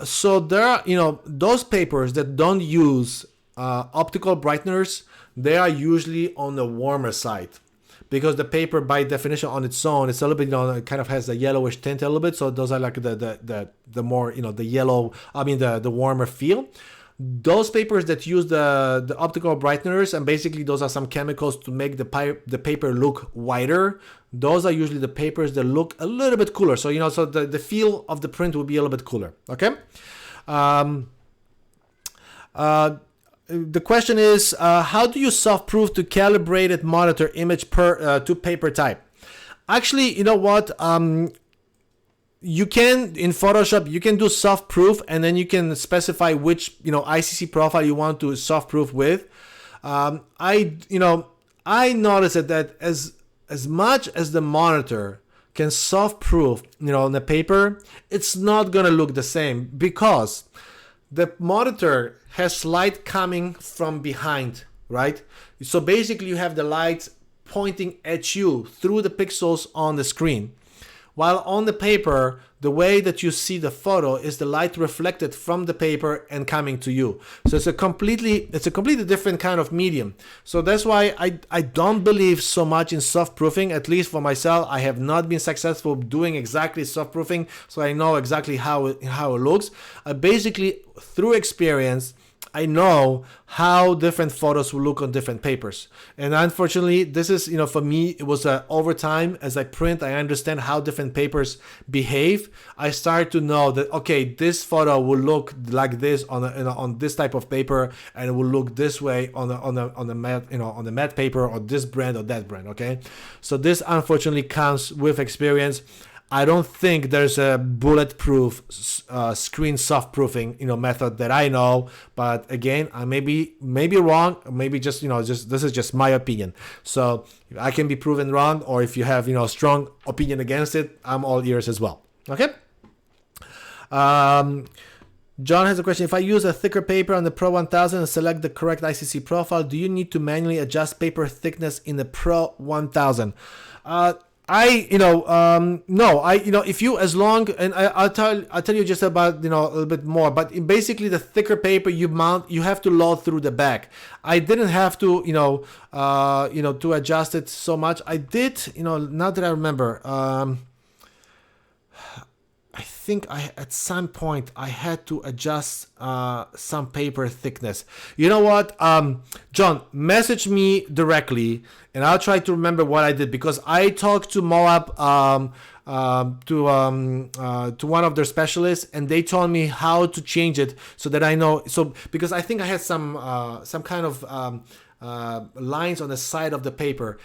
So there are, those papers that don't use optical brighteners, they are usually on the warmer side. Because the paper, by definition, on its own, it's a little bit, it kind of has a yellowish tint a little bit. So those are like the more, the yellow, the warmer feel. Those papers that use the optical brighteners, and basically those are some chemicals to make the paper look whiter. Those are usually the papers that look a little bit cooler. So, so the feel of the print will be a little bit cooler. Okay. The question is, how do you soft-proof to calibrated monitor image to paper type? Actually, you know what? You can, in Photoshop, you can do soft-proof, and then you can specify which, ICC profile you want to soft-proof with. I noticed that as much as the monitor can soft-proof, on the paper, it's not going to look the same because the monitor has light coming from behind, right? So basically you have the light pointing at you through the pixels on the screen. While on the paper, the way that you see the photo is the light reflected from the paper and coming to you. So it's a completely different kind of medium. So that's why I don't believe so much in soft proofing. At least for myself, I have not been successful doing exactly soft proofing, so I know exactly how it looks. Basically, through experience, I know how different photos will look on different papers. And unfortunately, this is, for me, it was over time, as I print, I understand how different papers behave. I start to know that, okay, this photo will look like this on this type of paper, and it will look this way on the matte paper, or this brand or that brand. Okay. So this unfortunately comes with experience. I don't think there's a bulletproof screen soft proofing, method that I know. But again, I may be wrong. Maybe just this is just my opinion. So if I can be proven wrong, or if you have strong opinion against it, I'm all ears as well. Okay. John has a question. If I use a thicker paper on the Pro 1000 and select the correct ICC profile, do you need to manually adjust paper thickness in the Pro 1000? No, if you, as long, and I'll tell you just about, a little bit more, but basically the thicker paper you have to load through the back. I didn't have to, to adjust it so much. I did, now that I remember, I think at some point I had to adjust some paper thickness. You know what, John, message me directly, and I'll try to remember what I did, because I talked to Moab, to one of their specialists, and they told me how to change it so that I know. So because I think I had some kind of lines on the side of the paper.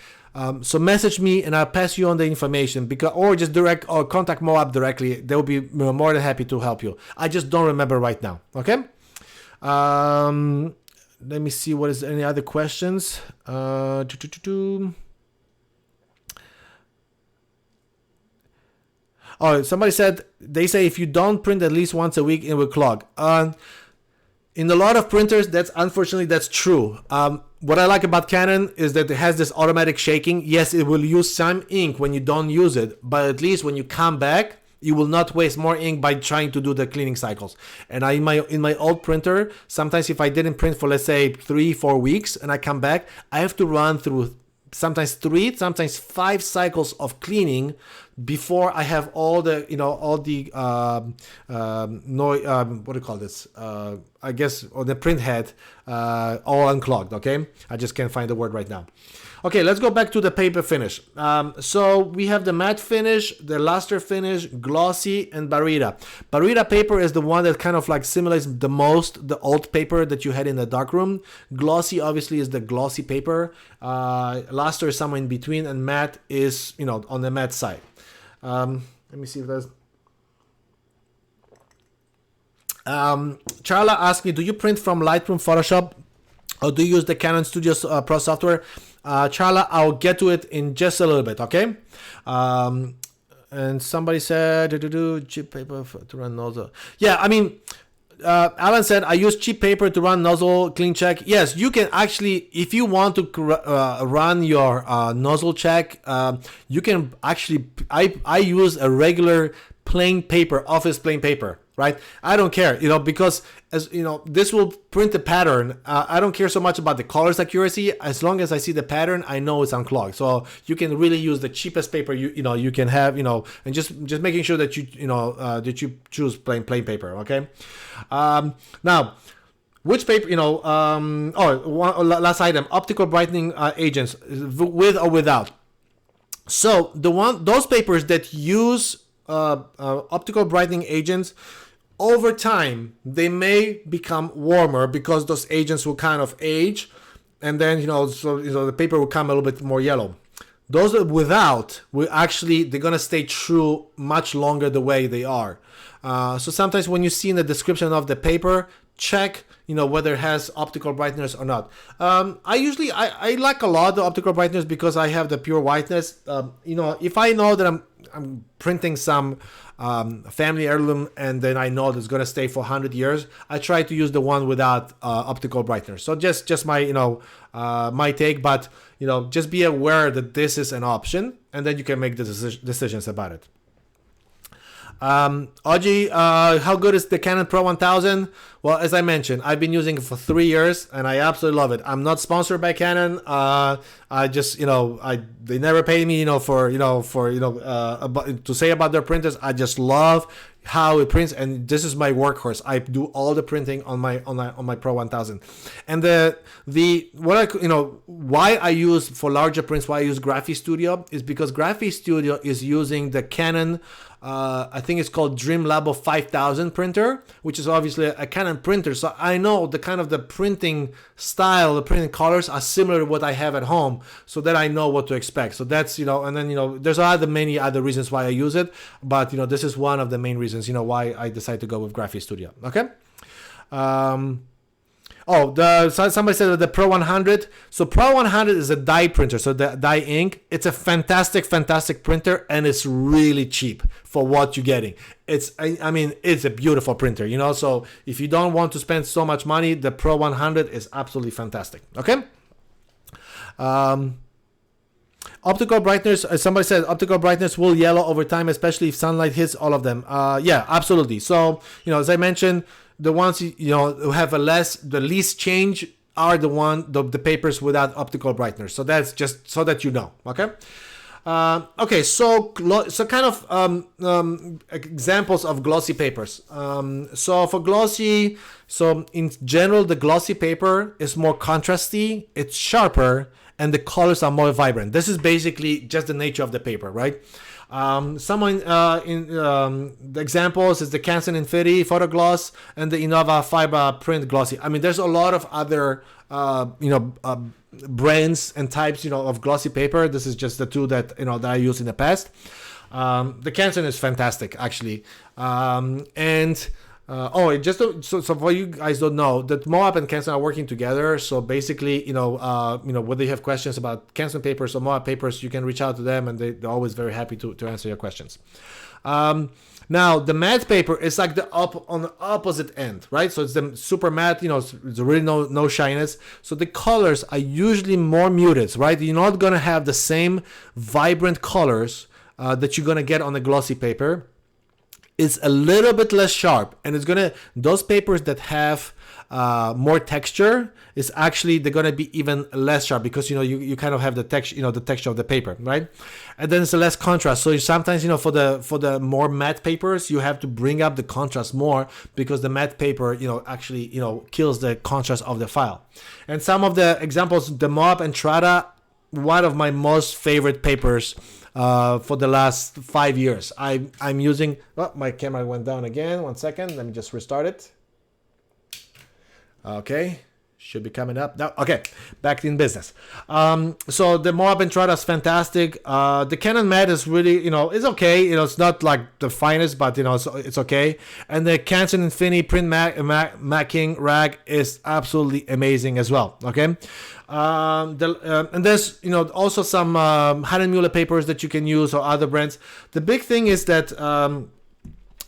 So message me and I'll pass you on the information, or just contact Moab directly. They will be more than happy to help you. I just don't remember right now. Okay. let me see what is any other questions. Oh, somebody said they say if you don't print at least once a week, it will clog. In a lot of printers, that's true. What I like about Canon is that it has this automatic shaking. Yes, it will use some ink when you don't use it, but at least when you come back, you will not waste more ink by trying to do the cleaning cycles. And in my old printer, sometimes if I didn't print for, let's say, 3-4 weeks and I come back, I have to run through sometimes 3, sometimes 5 cycles of cleaning before I have all the what do you call this? I guess, or the print head all unclogged. Okay, I just can't find the word right now. Okay, let's go back to the paper finish. So we have the matte finish, the luster finish, glossy, and barita. Barita paper is the one that kind of like simulates the most the old paper that you had in the darkroom. Glossy obviously is the glossy paper. Luster is somewhere in between, and matte is on the matte side. Let me see if there's. Charla asked me, do you print from Lightroom, Photoshop, or do you use the Canon Studio Pro software? Charla, I'll get to it in just a little bit, okay? And somebody said, cheap paper to run nozzle. Yeah, I mean, Alan said, I use cheap paper to run nozzle clean check. Yes, you can actually, if you want to run your nozzle check, you can actually, I use a regular plain paper, office plain paper, right? I don't care, because as this will print the pattern. I don't care so much about the colors accuracy. As long as I see the pattern, I know it's unclogged. So you can really use the cheapest paper you can have, and just making sure that you choose plain paper. Okay. Now, which paper? Last item: optical brightening agents, with or without. So those papers that use optical brightening agents, over time they may become warmer because those agents will kind of age, and then the paper will come a little bit more yellow. Those without they're gonna stay true much longer the way they are. So sometimes when you see in the description of the paper, check whether it has optical brighteners or not. I like a lot the optical brighteners because I have the pure whiteness. If I know that I'm printing some family heirloom and then I know that it's gonna stay for 100 years, I try to use the one without optical brighteners. So just my my take, but just be aware that this is an option, and then you can make the decisions about it. Audrey, how good is the Canon Pro 1000? Well, as I mentioned, I've been using it for 3 years and I absolutely love it. I'm not sponsored by Canon. I just, they never pay me, for to say about their printers. I just love how it prints, and this is my workhorse. I do all the printing on my Pro 1000. And why I use for larger prints, why I use Graphy Studio is because Graphy Studio is using the Canon I think it's called Dream Labo 5000 printer, which is obviously a Canon printer. So I know the kind of the printing style, the printing colors are similar to what I have at home, so that I know what to expect. So that's, and then, there's many other reasons why I use it, but, this is one of the main reasons, why I decided to go with Graphy Studio. Okay. Somebody said that the Pro 100. So Pro 100 is a dye printer, so the dye ink. It's a fantastic printer, and it's really cheap for what you're getting. It's a beautiful printer, So if you don't want to spend so much money, the Pro 100 is absolutely fantastic. Okay. Optical brighteners, somebody said optical brightness will yellow over time, especially if sunlight hits all of them. Yeah, absolutely. So, as I mentioned, the ones who have the least change are the papers without optical brighteners. So that's just so that you know. Okay. Okay. So kind of examples of glossy papers. So for glossy, so in general, the glossy paper is more contrasty. It's sharper, and the colors are more vibrant. This is basically just the nature of the paper, right? The examples is the Canson Infinity Photo Gloss and the Innova Fiber Print Glossy. There's a lot of other brands and types of glossy paper. This is just the two that that I used in the past. The Canson is fantastic, actually, and So for you guys don't know that Moab and Canson are working together. So basically, whether you have questions about Canson papers or Moab papers, you can reach out to them, and they're always very happy to answer your questions. Now the matte paper is like on the opposite end, right? So it's the super matte, it's really no shyness. So the colors are usually more muted, right? You're not gonna have the same vibrant colors that you're gonna get on the glossy paper. It's a little bit less sharp, and those papers that have more texture is actually, they're gonna be even less sharp, because you kind of have the texture, the texture of the paper, right? And then it's a less contrast. So sometimes for the more matte papers, you have to bring up the contrast more, because the matte paper actually kills the contrast of the file. And some of the examples, the Moab Entrada, one of my most favorite papers for the last 5 years. I'm using, my camera went down again. 1 second, let me just restart it. Okay, should be coming up now. Okay, back in business. So the Moab Entrada is fantastic. The Canon matte is really, it's okay. It's not like the finest, but it's okay. And the Canson Infinity print macking rag is absolutely amazing as well. Okay. And there's also some Hahnemuhle papers that you can use, or other brands. The big thing is that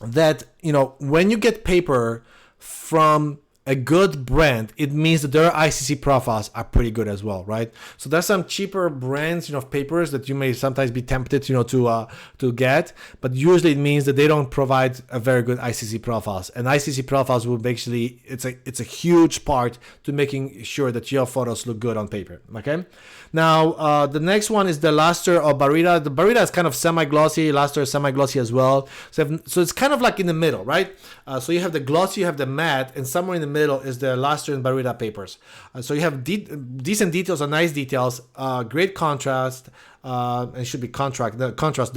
when you get paper from a good brand, it means that their ICC profiles are pretty good as well, right? So there's some cheaper brands, of papers that you may sometimes be tempted, to get, but usually it means that they don't provide a very good ICC profiles. And ICC profiles will basically, it's a huge part to making sure that your photos look good on paper. Okay. Now the next one is the Luster or Barita. The Barita is kind of semi-glossy. Luster is semi-glossy as well. So it's kind of like in the middle, right? So you have the glossy, you have the matte, and somewhere in the middle is the Luster and Barita papers. So you have decent details or nice details, great contrast, and it should be contrast, not contrast.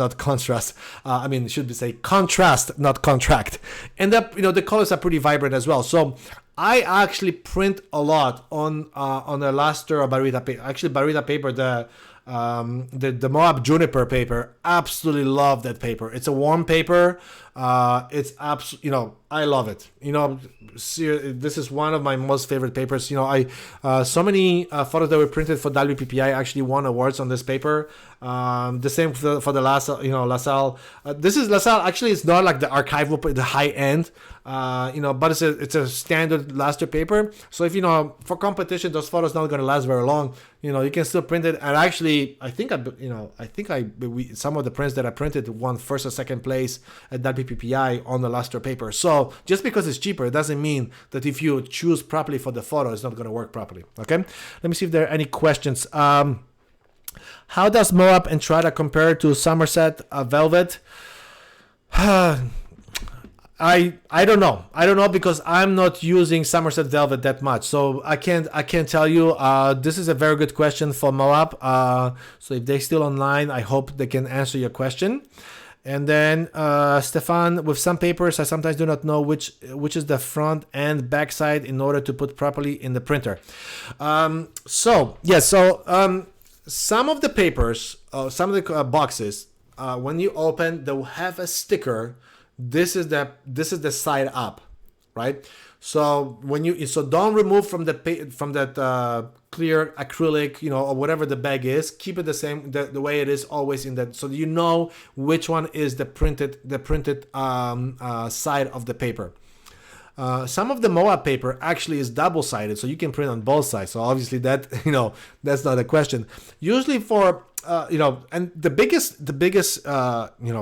It should be say contrast, not contract. And the colors are pretty vibrant as well. So I actually print a lot on the Luster or Barita paper. Actually, Barita paper, the Moab Juniper paper, absolutely love that paper. It's a warm paper. It's I love it. This is one of my most favorite papers. So many photos that were printed for WPPI actually won awards on this paper. The same for the LaSalle. This is LaSalle. Actually, it's not like the archival, the high end. But it's a standard Luster paper. So if for competition, those photos not going to last very long. You can still print it. And actually, some of the prints that I printed won first or second place at WPPI on the Luster paper. So just because it's cheaper, it doesn't mean that if you choose properly for the photo, it's not going to work properly. Okay. Let me see if there are any questions. How does Moab Entrada compare to Somerset Velvet? I don't know. I don't know, because I'm not using Somerset Velvet that much, so I can't tell you. This is a very good question for Moab. So if they're still online, I hope they can answer your question. And then Stefan, with some papers, I sometimes do not know which is the front and back side in order to put properly in the printer. Some of the papers, some of the boxes, when you open, they'll have a sticker. This is the side up, right? So don't remove from that clear acrylic, or whatever the bag is. Keep it the same, the way it is always in that, so you know which one is the printed side of the paper. Some of the Moab paper actually is double-sided, so you can print on both sides. So obviously that that's not a question. Usually for and the biggest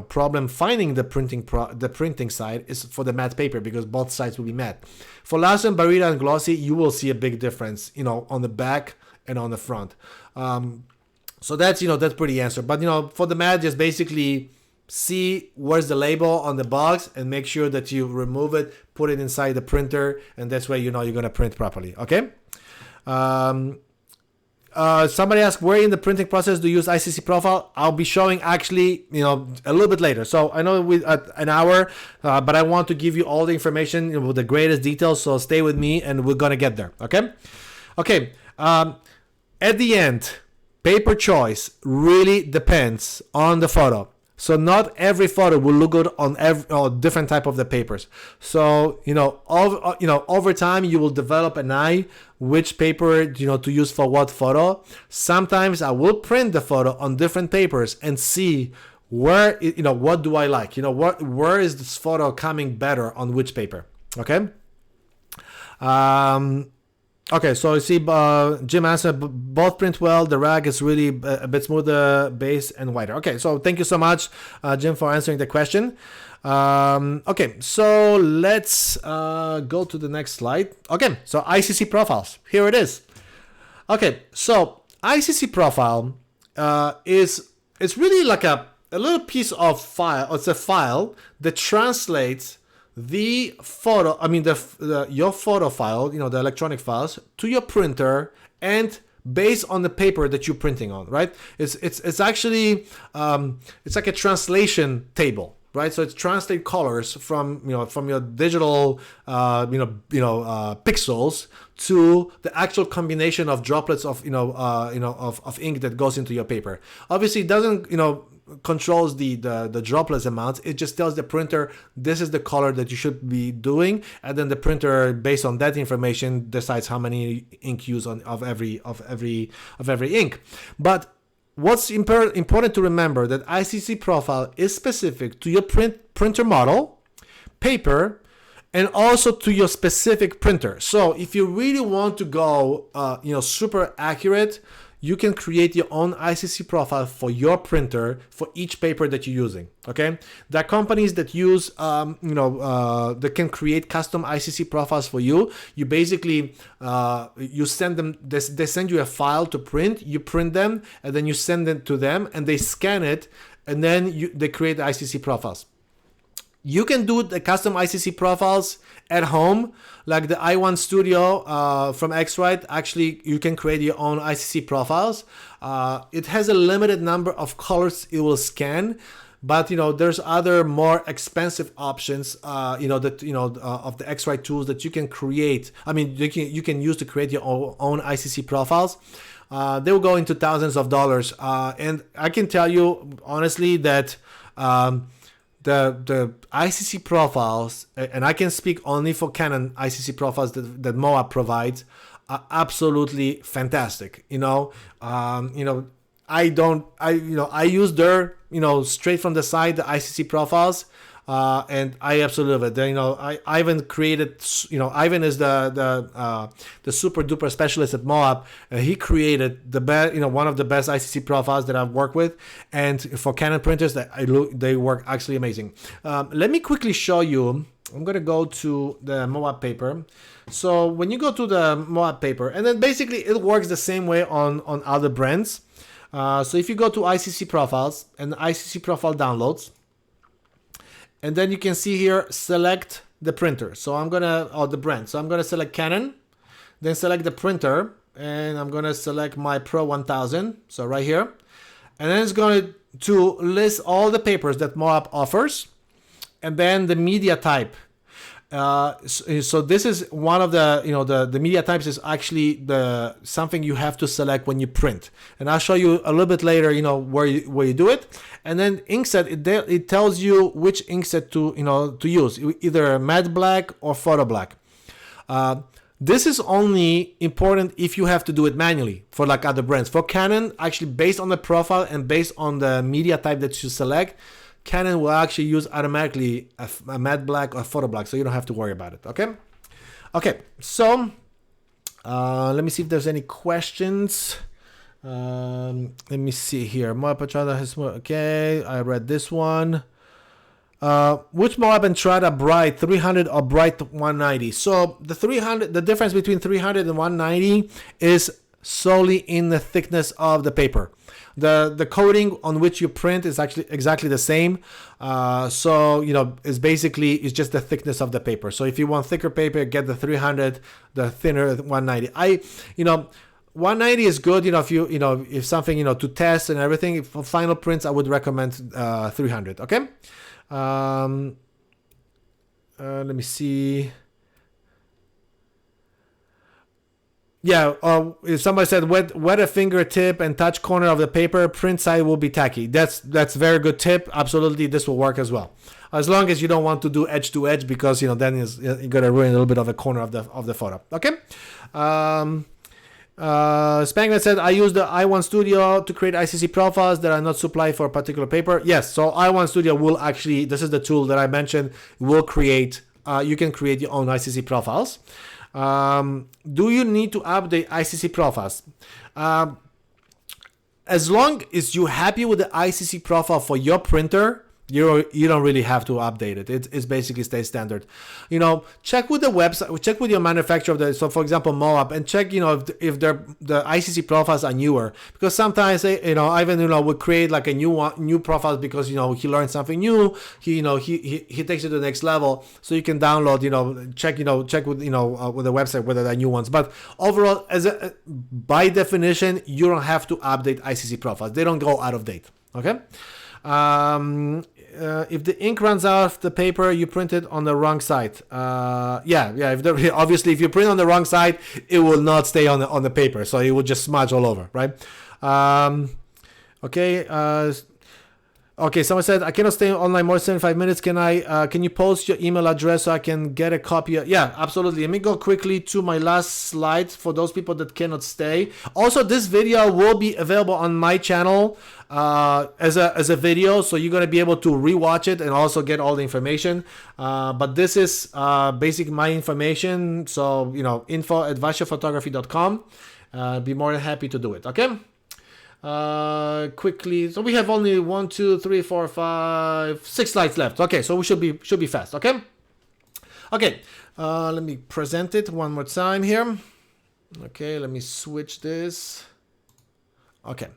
problem finding the printing side is for the matte paper, because both sides will be matte. For Luster and Barita and glossy, you will see a big difference, on the back and on the front. So that's pretty answered. But for the matte, just basically see where's the label on the box and make sure that you remove it, put it inside the printer, and that's where you're going to print properly. Okay. Somebody asked, where in the printing process do you use ICC profile? I'll be showing actually, a little bit later. So I know we an hour, but I want to give you all the information with the greatest details. So stay with me, and we're gonna get there. Okay. At the end, paper choice really depends on the photo. So not every photo will look good on different type of the papers. So over time you will develop an eye which paper to use for what photo. Sometimes I will print the photo on different papers and see where what do I like. Where is this photo coming better on which paper. Okay. Okay, so you see, Jim answered, both print well. The rag is really a bit smoother, base, and wider. Okay, so thank you so much, Jim, for answering the question. Okay, so let's go to the next slide. Okay, so ICC profiles. Here it is. Okay, so ICC profile it's really like a little piece of file. It's a file that translates the photo, your photo file, the electronic files, to your printer, and based on the paper that you're printing on, right? It's actually it's like a translation table, right? So it's translate colors from your digital pixels to the actual combination of droplets of of ink that goes into your paper. Obviously, it doesn't controls the droplets amounts. It just tells the printer this is the color that you should be doing, and then the printer, based on that information, decides how many ink use of every ink. But what's important to remember that ICC profile is specific to your printer model, paper, and also to your specific printer. So if you really want to go super accurate, you can create your own ICC profile for your printer for each paper that you're using. Okay, there are companies that use that can create custom ICC profiles for you. You basically you send them, they send you a file to print, you print them, and then you send it to them, and they scan it, and then they create the ICC profiles. You can do the custom ICC profiles at home, like the i1 Studio from X-Rite. Actually, you can create your own ICC profiles. It has a limited number of colors it will scan, but there's other more expensive options of the X-Rite tools that you can create. You can use to create your own ICC profiles. They will go into thousands of dollars, and I can tell you honestly that the ICC profiles, and I can speak only for Canon ICC profiles that Moab provides, are absolutely fantastic. I use their straight from the side the ICC profiles, and I absolutely love it. Ivan created. Ivan is the super duper specialist at Moab. He created the best. One of the best ICC profiles that I've worked with, and for Canon printers, they work actually amazing. Let me quickly show you. I'm gonna go to the Moab paper. So when you go to the Moab paper, and then basically it works the same way on other brands. So if you go to ICC profiles and ICC profile downloads, and then you can see here, select the printer. So the brand. So I'm gonna select Canon, then select the printer, and I'm gonna select my Pro 1000. So right here, and then it's going to list all the papers that Moab offers, and then the media type. So this is one of the media types is actually something you have to select when you print, and I'll show you a little bit later where you do it. And then inkset, it tells you which inkset to use, either matte black or photo black. This is only important if you have to do it manually for like other brands. For Canon, actually based on the profile and based on the media type that you select, Canon will actually use automatically a matte black or photo black, so you don't have to worry about it. Okay, so let me see if there's any questions. Let me see here. Moab Petrada has okay. I read this one. Which Moab Entrada Bright 300 or Bright 190? So the difference between 300 and 190 is solely in the thickness of the paper. The coating on which you print is actually exactly the same. So it's just the thickness of the paper. So if you want thicker paper, get the 300. The thinner 190. 190 is good. If something to test and everything. For final prints, I would recommend 300. Okay. Let me see. Yeah, if somebody said wet a fingertip and touch corner of the paper, print side will be tacky. That's very good tip. Absolutely, this will work as well. As long as you don't want to do edge to edge, because then you're gonna ruin a little bit of a corner of the photo. Okay. Spangler said, I use the i1 Studio to create ICC profiles that are not supplied for a particular paper. Yes, so i1 Studio will actually, this is the tool that I mentioned, will create, you can create your own ICC profiles. Do you need to update ICC profiles? As long as you're happy with the ICC profile for your printer, you don't really have to update it. It's basically stays standard. Check with the website, check with your manufacturer of the. So for example, Moab, and check if the ICC profiles are newer, because sometimes Ivan would create like a new profiles because he learned something new. He takes it to the next level, so you can download check with with the website whether they're new ones. But overall, by definition, you don't have to update ICC profiles. They don't go out of date. Okay. If the ink runs out of the paper, you print it on the wrong side. Obviously, if you print on the wrong side, it will not stay on the paper, so it will just smudge all over, right? Okay, someone said, I cannot stay online more than 75 minutes. Can you post your email address so I can get a copy? Yeah, absolutely. Let me go quickly to my last slide for those people that cannot stay. Also, this video will be available on my channel as a video, so you're going to be able to rewatch it and also get all the information. But this is basically my information. So, info@vashaphotography.com. Be more than happy to do it. Okay. Quickly, so we have only 1, 2, 3, 4, 5, 6 slides left. Okay, so we should be fast. Okay. Let me present it one more time here. Okay, let me switch this. Okay,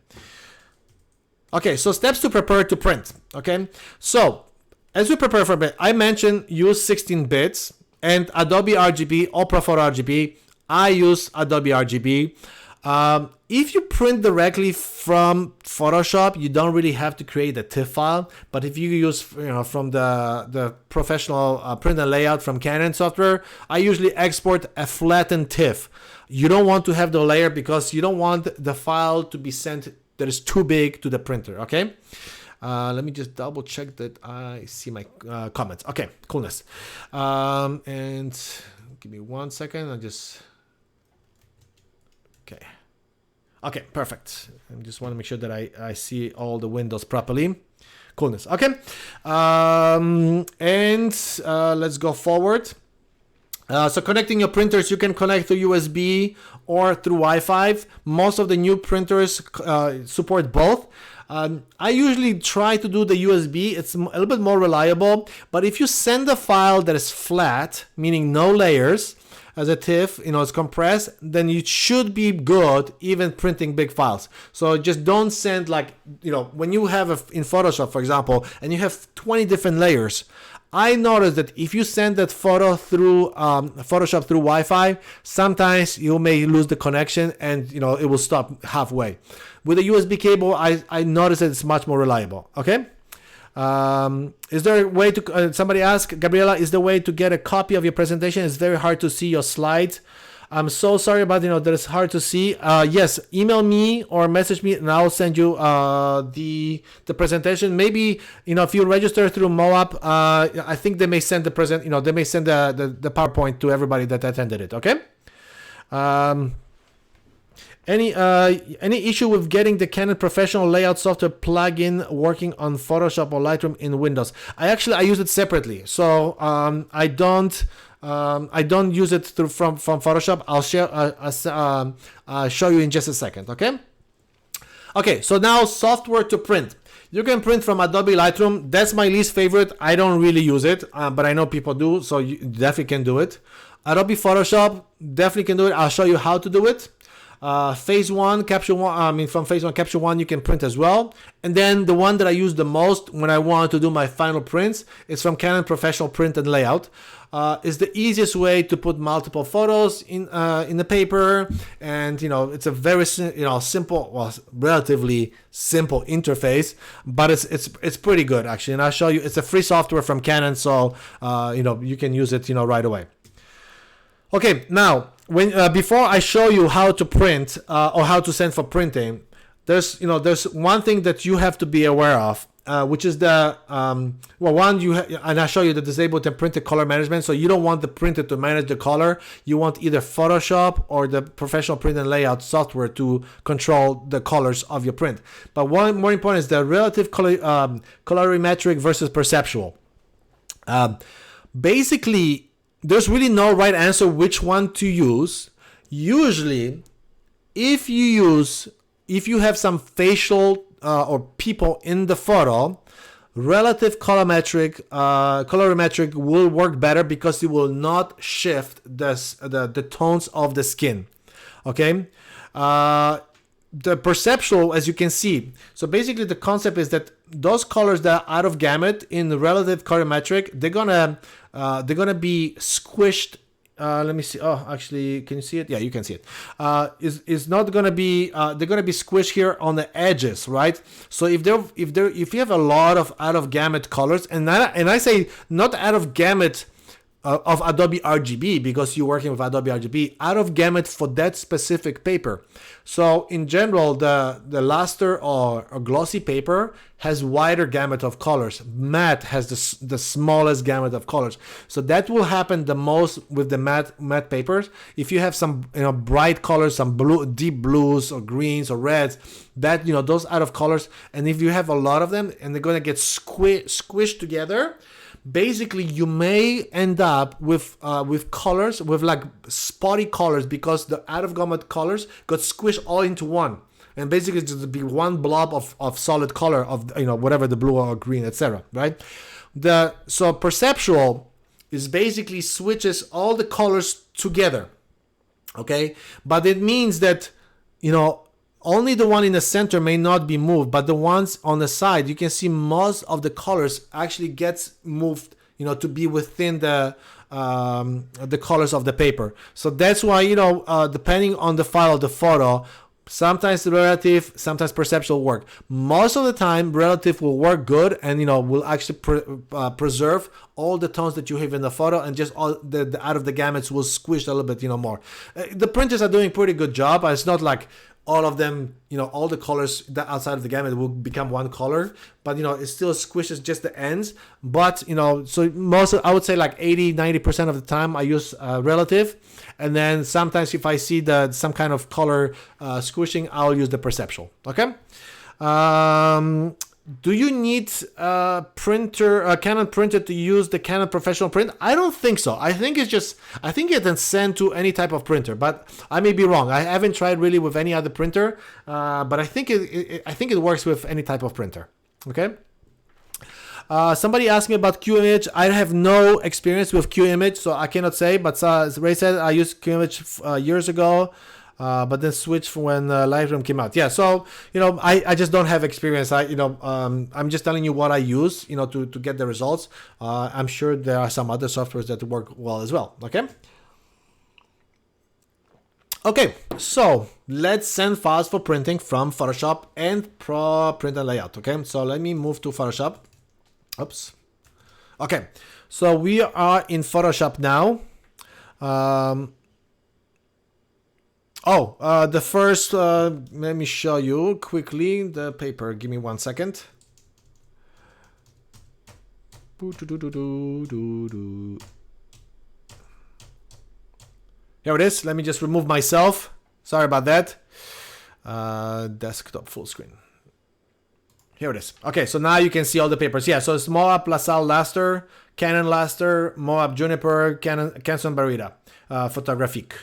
so steps to prepare to print. Okay, so as we prepare for print, I mentioned use 16 bits and AdobeRGB or ProPhoto-RGB. I use AdobeRGB. If you print directly from Photoshop, you don't really have to create a TIFF file. But if you use, from the professional print and layout from Canon software, I usually export a flattened TIFF. You don't want to have the layer because you don't want the file to be sent that is too big to the printer. Okay. Let me just double check that I see my comments. Okay, coolness. And give me 1 second. Okay, perfect. I just want to make sure that I see all the windows properly. Coolness. Okay. Let's go forward. So connecting your printers, you can connect through USB or through Wi-Fi. Most of the new printers support both. I usually try to do the USB. It's a little bit more reliable. But if you send a file that is flat, meaning no layers, as a TIFF, it's compressed, then it should be good even printing big files. So just don't send when you have in Photoshop, for example, and you have 20 different layers. I noticed that if you send that photo through Photoshop through Wi-Fi, sometimes you may lose the connection and it will stop halfway. With a USB cable, I noticed that it's much more reliable. Okay. Is there a way to, somebody asked, Gabriela, is there a way to get a copy of your presentation? It's very hard to see your slides. I'm so sorry about, that it's hard to see. Yes, email me or message me and I'll send you the presentation. Maybe, if you register through Moab, I think they may send the they may send the PowerPoint to everybody that attended it. Okay. Any issue with getting the Canon Professional Layout Software plugin working on Photoshop or Lightroom in Windows? I use it separately, so I don't use it from Photoshop. I'll show you in just a second. Okay. So now software to print. You can print from Adobe Lightroom. That's my least favorite. I don't really use it, but I know people do, so you definitely can do it. Adobe Photoshop definitely can do it. I'll show you how to do it. Phase 1, Capture 1, from Phase 1, Capture 1, you can print as well. And then the one that I use the most when I want to do my final prints is from Canon Professional Print and Layout. It's the easiest way to put multiple photos in the paper. And, it's a very, simple, relatively simple interface, but it's pretty good actually. And I'll show you, it's a free software from Canon. So, you can use it, right away. Okay, now when before I show you how to print or how to send for printing, there's one thing that you have to be aware of, which is the and I show you the disabled and printed color management. So you don't want the printer to manage the color. You want either Photoshop or the professional print and layout software to control the colors of your print. But one more important is the relative colorimetric versus perceptual. Basically, there's really no right answer which one to use. Usually, if you have some facial or people in the photo, relative colorimetric will work better because it will not shift the tones of the skin. Okay. The perceptual, as you can see, so basically the concept is that those colors that are out of gamut in the relative colorimetric, they're gonna be squished. Let me see. Oh, actually, can you see it? Yeah, you can see it. Is not gonna be. They're gonna be squished here on the edges, right? So if you have a lot of out of gamut colors, and I say not out of gamut of AdobeRGB because you're working with AdobeRGB, out of gamut for that specific paper. So in general, the luster or glossy paper has wider gamut of colors. Matte has the smallest gamut of colors. So that will happen the most with the matte papers. If you have some bright colors, some deep blues or greens or reds, that those out of colors, and if you have a lot of them and they're gonna get squished together, basically you may end up with colors with like spotty colors because the out of gamut colors got squished all into one, and basically it's just be one blob of solid color of whatever, the blue or green, etc. Right? So perceptual is basically switches all the colors together. Okay, but it means that only the one in the center may not be moved, but the ones on the side, you can see most of the colors actually gets moved, to be within the colors of the paper. So that's why, depending on the file of the photo, sometimes the relative, sometimes perceptual work. Most of the time, relative will work good and, will actually preserve all the tones that you have in the photo, and just all the out of the gamuts will squish a little bit, more. The printers are doing a pretty good job. It's not like all of them, all the colors that outside of the gamut will become one color, but it still squishes just the ends. But so I would say like 80-90% of the time I use relative, and then sometimes if I see some kind of color squishing, I'll use the perceptual. Okay. Do you need a Canon printer to use the Canon Professional Print? I don't think so. I think it can send to any type of printer, but I may be wrong. I haven't tried really with any other printer, but I think it works with any type of printer. Okay. Somebody asked me about QImage. I have no experience with QImage, so I cannot say. But as Ray said, I used QImage years ago. But then switched when Lightroom came out. Yeah, so I just don't have experience. I'm just telling you what I use, to get the results. I'm sure there are some other softwares that work well as well. Okay, so let's send files for printing from Photoshop and Pro Print and Layout. Okay, so let me move to Photoshop. Oops. Okay, so we are in Photoshop now. The first, let me show you quickly the paper. Give me 1 second. Here it is. Let me just remove myself. Sorry about that. Desktop full screen. Here it is. Okay, so now you can see all the papers. Yeah, so it's Moab LaSalle Laster, Canon Laster, Moab Juniper, Canson Barita, Photographique.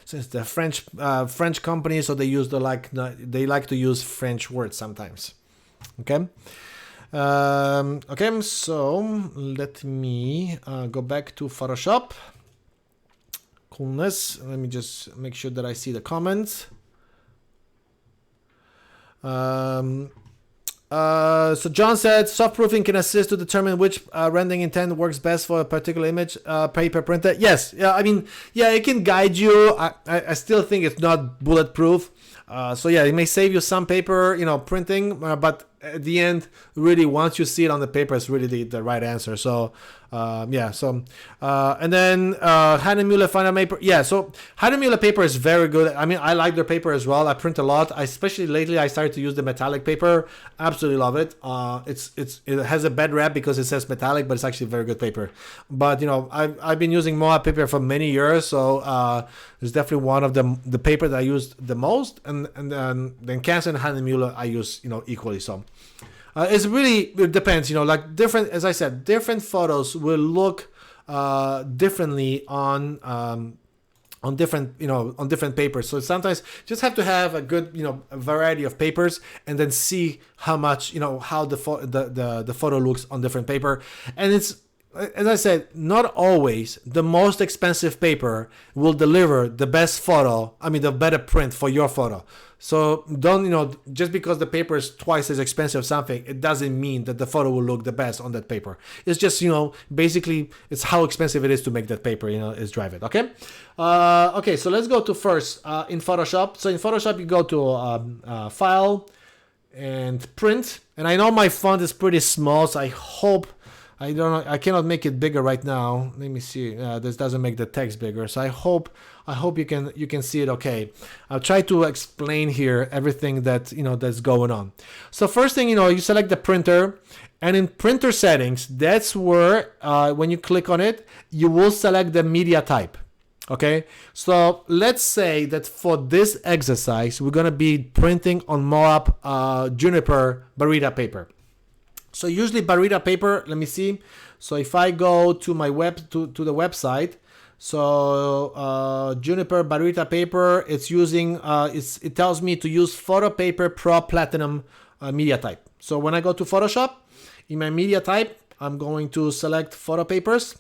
Since the French company, so they like to use French words sometimes. Okay. Okay. So let me go back to Photoshop. Coolness. Let me just make sure that I see the comments. So John said softproofing can assist to determine which rendering intent works best for a particular image paper printer. Yes, yeah, it can guide you. I still think it's not bulletproof. So yeah, it may save you some paper, printing, but at the end, really, once you see it on the paper, it's really the right answer. So Yeah, so and then Hahnemühle Final Paper. Yeah, so Hahnemühle paper is very good. I mean, I like their paper as well. I print a lot. Especially lately, I started to use the metallic paper. Absolutely love it. It has a bad rap because it says metallic, but it's actually very good paper. But you know, I've been using Moab paper for many years, so it's definitely one of the paper that I used the most. And then Canson and Hahnemühle I use, you know, equally. So. It depends, you know, like different, as I said, different photos will look differently on different, you know, on different papers. So sometimes just have to have a good, you know, a variety of papers and then see how much, you know, how the photo looks on different paper. And it's, as I said, not always the most expensive paper will deliver the best photo, I mean, the better print for your photo. So don't, you know, just because the paper is twice as expensive as something, it doesn't mean that the photo will look the best on that paper. It's just, you know, basically it's how expensive it is to make that paper, you know, is drive it. Okay. Okay. So let's go to first in Photoshop. So in Photoshop, you go to File and Print. And I know my font is pretty small, so I hope, I don't know, I cannot make it bigger right now. Let me see. This doesn't make the text bigger. So I hope you can see it okay. I'll try to explain here everything that, you know, that's going on. So first thing, you know, you select the printer, and in printer settings, that's where when you click on it, you will select the media type. Okay, so let's say that for this exercise, we're gonna be printing on Moab Juniper Barita paper. So usually Barita paper, let me see. So if I go to my to the website, so Juniper Barita paper, it's using, it tells me to use Photo Paper Pro Platinum media type. So when I go to Photoshop, in my media type, I'm going to select Photo Papers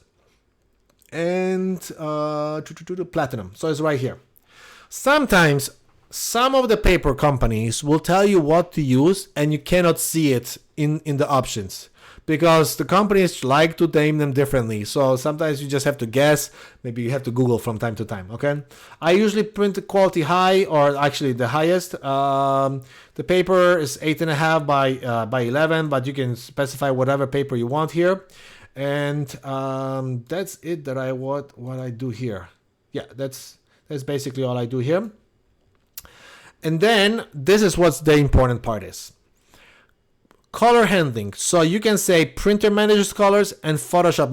and Platinum. So it's right here. Sometimes some of the paper companies will tell you what to use and you cannot see it in the options because the companies like to name them differently. So sometimes you just have to guess. Maybe you have to Google from time to time. Okay. I usually print the quality high, or actually the highest. The paper is 8.5 by 11, but you can specify whatever paper you want here. And that's it that what I do here. Yeah, that's basically all I do here. And then this is what's the important part is. Color handling. So you can say printer manages colors and Photoshop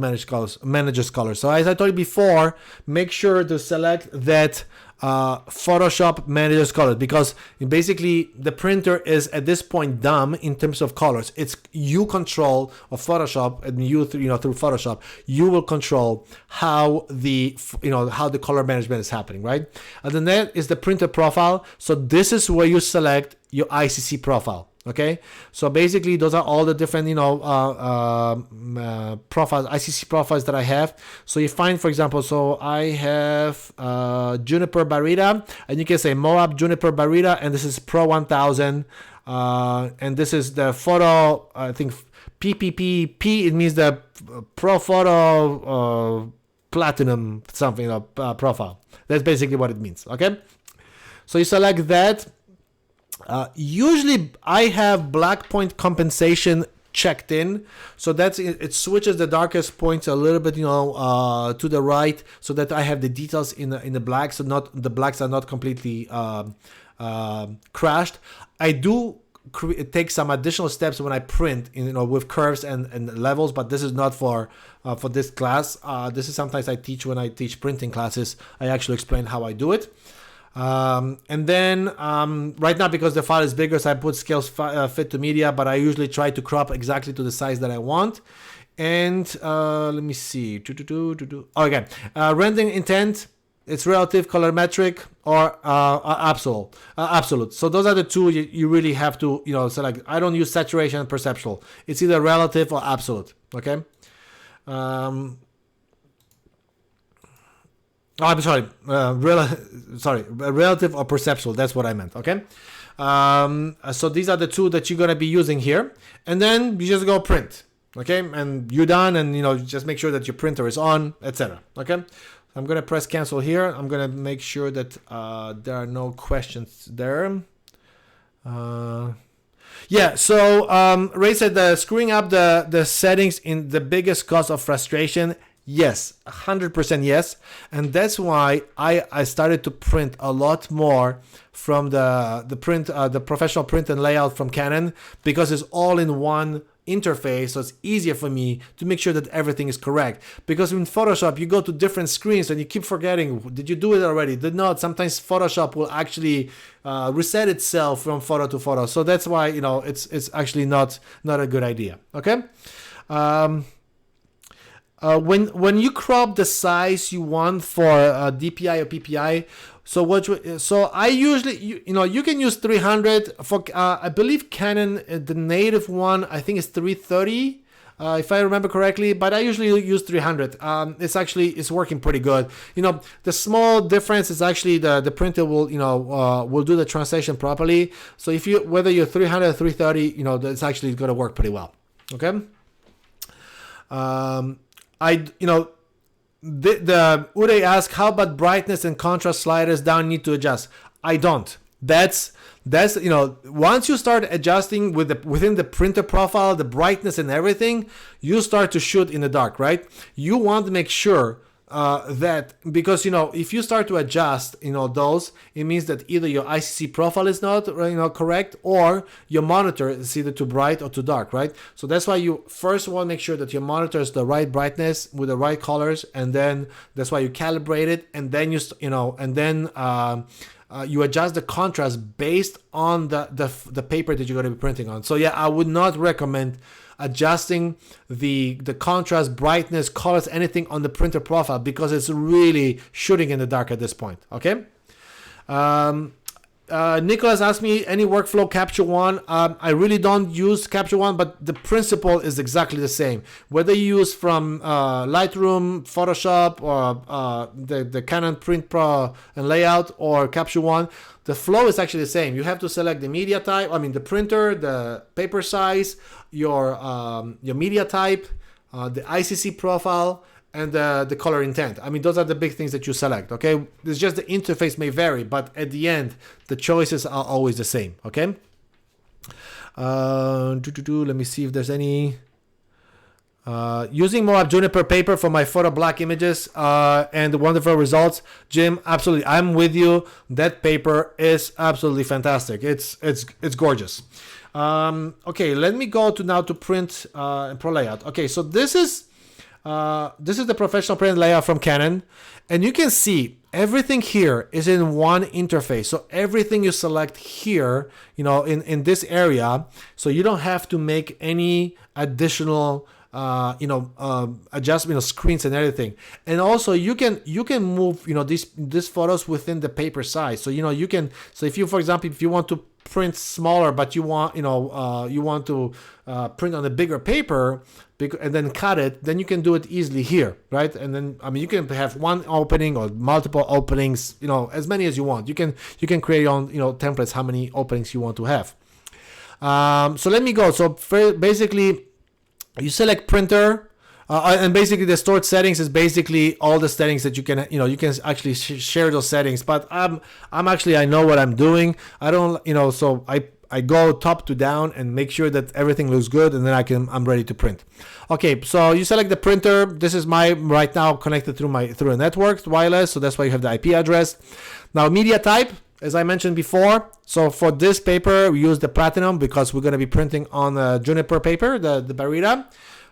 manages colors. So as I told you before, make sure to select that Photoshop manages colors, because basically the printer is at this point dumb in terms of colors. It's you control of Photoshop, and you through Photoshop you will control how the color management is happening, right? And then that is the printer profile. So this is where you select your ICC profile. Okay, so basically those are all the different profiles, ICC profiles that I have. So you find, for example, so I have Juniper Barita, and you can say Moab Juniper Barita, and this is Pro 1000, and this is the photo, I think PPP, it means the Pro Photo Platinum something, profile. That's basically what it means. Okay, so you select that. Usually I have black point compensation checked in, so that's it switches the darkest points a little bit, to the right, so that I have the details in the black, so not the blacks are not completely crashed. I do take some additional steps when I print, with curves and levels, but this is not for this class. This is sometimes I teach when I teach printing classes. I actually explain how I do it. And then right now, because the file is bigger, so I put scales fit to media, but I usually try to crop exactly to the size that I want. And let me see. Okay, rendering intent, it's relative, colorimetric, or absolute. So those are the two you really have to select. I don't use saturation and perceptual. It's either relative or absolute. Okay. I'm sorry, relative or perceptual. That's what I meant. Okay. So these are the two that you're gonna be using here, and then you just go print. Okay, and you're done, and just make sure that your printer is on, etc. Okay. I'm gonna press cancel here. I'm gonna make sure that there are no questions there. Yeah, so Ray said screwing up the settings in the biggest cause of frustration. Yes, 100% yes. And that's why I started to print a lot more from the professional print and layout from Canon, because it's all in one interface, so it's easier for me to make sure that everything is correct. Because in Photoshop you go to different screens and you keep forgetting, did you do it already, did not. Sometimes Photoshop will actually reset itself from photo to photo, so that's why it's actually not a good idea. Okay. When you crop the size you want for DPI or PPI, so I usually you can use 300 for I believe Canon, the native one I think is 330 if I remember correctly, but I usually use 300. It's working pretty good. The small difference is actually the printer will do the translation properly. So whether you're 300 or 330, that's actually going to work pretty well. Okay. The Uday asked, how about brightness and contrast sliders down need to adjust? I don't. That's once you start adjusting within the printer profile, the brightness and everything, you start to shoot in the dark, right? You want to make sure that, because if you start to adjust those, it means that either your ICC profile is not correct, or your monitor is either too bright or too dark, right? So that's why you first want to make sure that your monitor is the right brightness with the right colors, and then that's why you calibrate it, and then you adjust the contrast based on the paper that you're going to be printing on. So yeah, I would not recommend adjusting the contrast, brightness, colors, anything on the printer profile, because it's really shooting in the dark at this point. Okay. Nicholas asked me any workflow Capture One. I really don't use Capture One, but the principle is exactly the same. Whether you use from Lightroom, Photoshop, or the Canon Print Pro and Layout, or Capture One, the flow is actually the same. You have to select the media type, the printer, the paper size, your media type, the ICC profile, and the color intent. Those are the big things that you select. Okay, it's just the interface may vary, but at the end, the choices are always the same. Okay. Let me see if there's any. Using Moab Juniper paper for my photo black images and the wonderful results. Jim, absolutely, I'm with you. That paper is absolutely fantastic. It's gorgeous. Okay, let me go to print and pro layout. Okay, so this is the professional print layout from Canon, and you can see everything here is in one interface. So everything you select here, in this area, so you don't have to make any additional adjustment of screens and everything. And also you can move these photos within the paper size. So you can, so if you, for example, if you want to print smaller, but you want to print on a bigger paper and then cut it, then you can do it easily here, right? And then you can have one opening or multiple openings, as many as you want. You can create your own templates, how many openings you want to have. So let me go. So basically, you select printer, and basically the stored settings is basically all the settings that you can actually share those settings. But I know what I'm doing. I don't, so I go top to down and make sure that everything looks good, and then I'm ready to print. Okay, so you select the printer. This is my right now connected through a network, wireless, so that's why you have the IP address. Now media type, as I mentioned before, so for this paper we use the platinum because we're going to be printing on a Juniper paper, the Barita.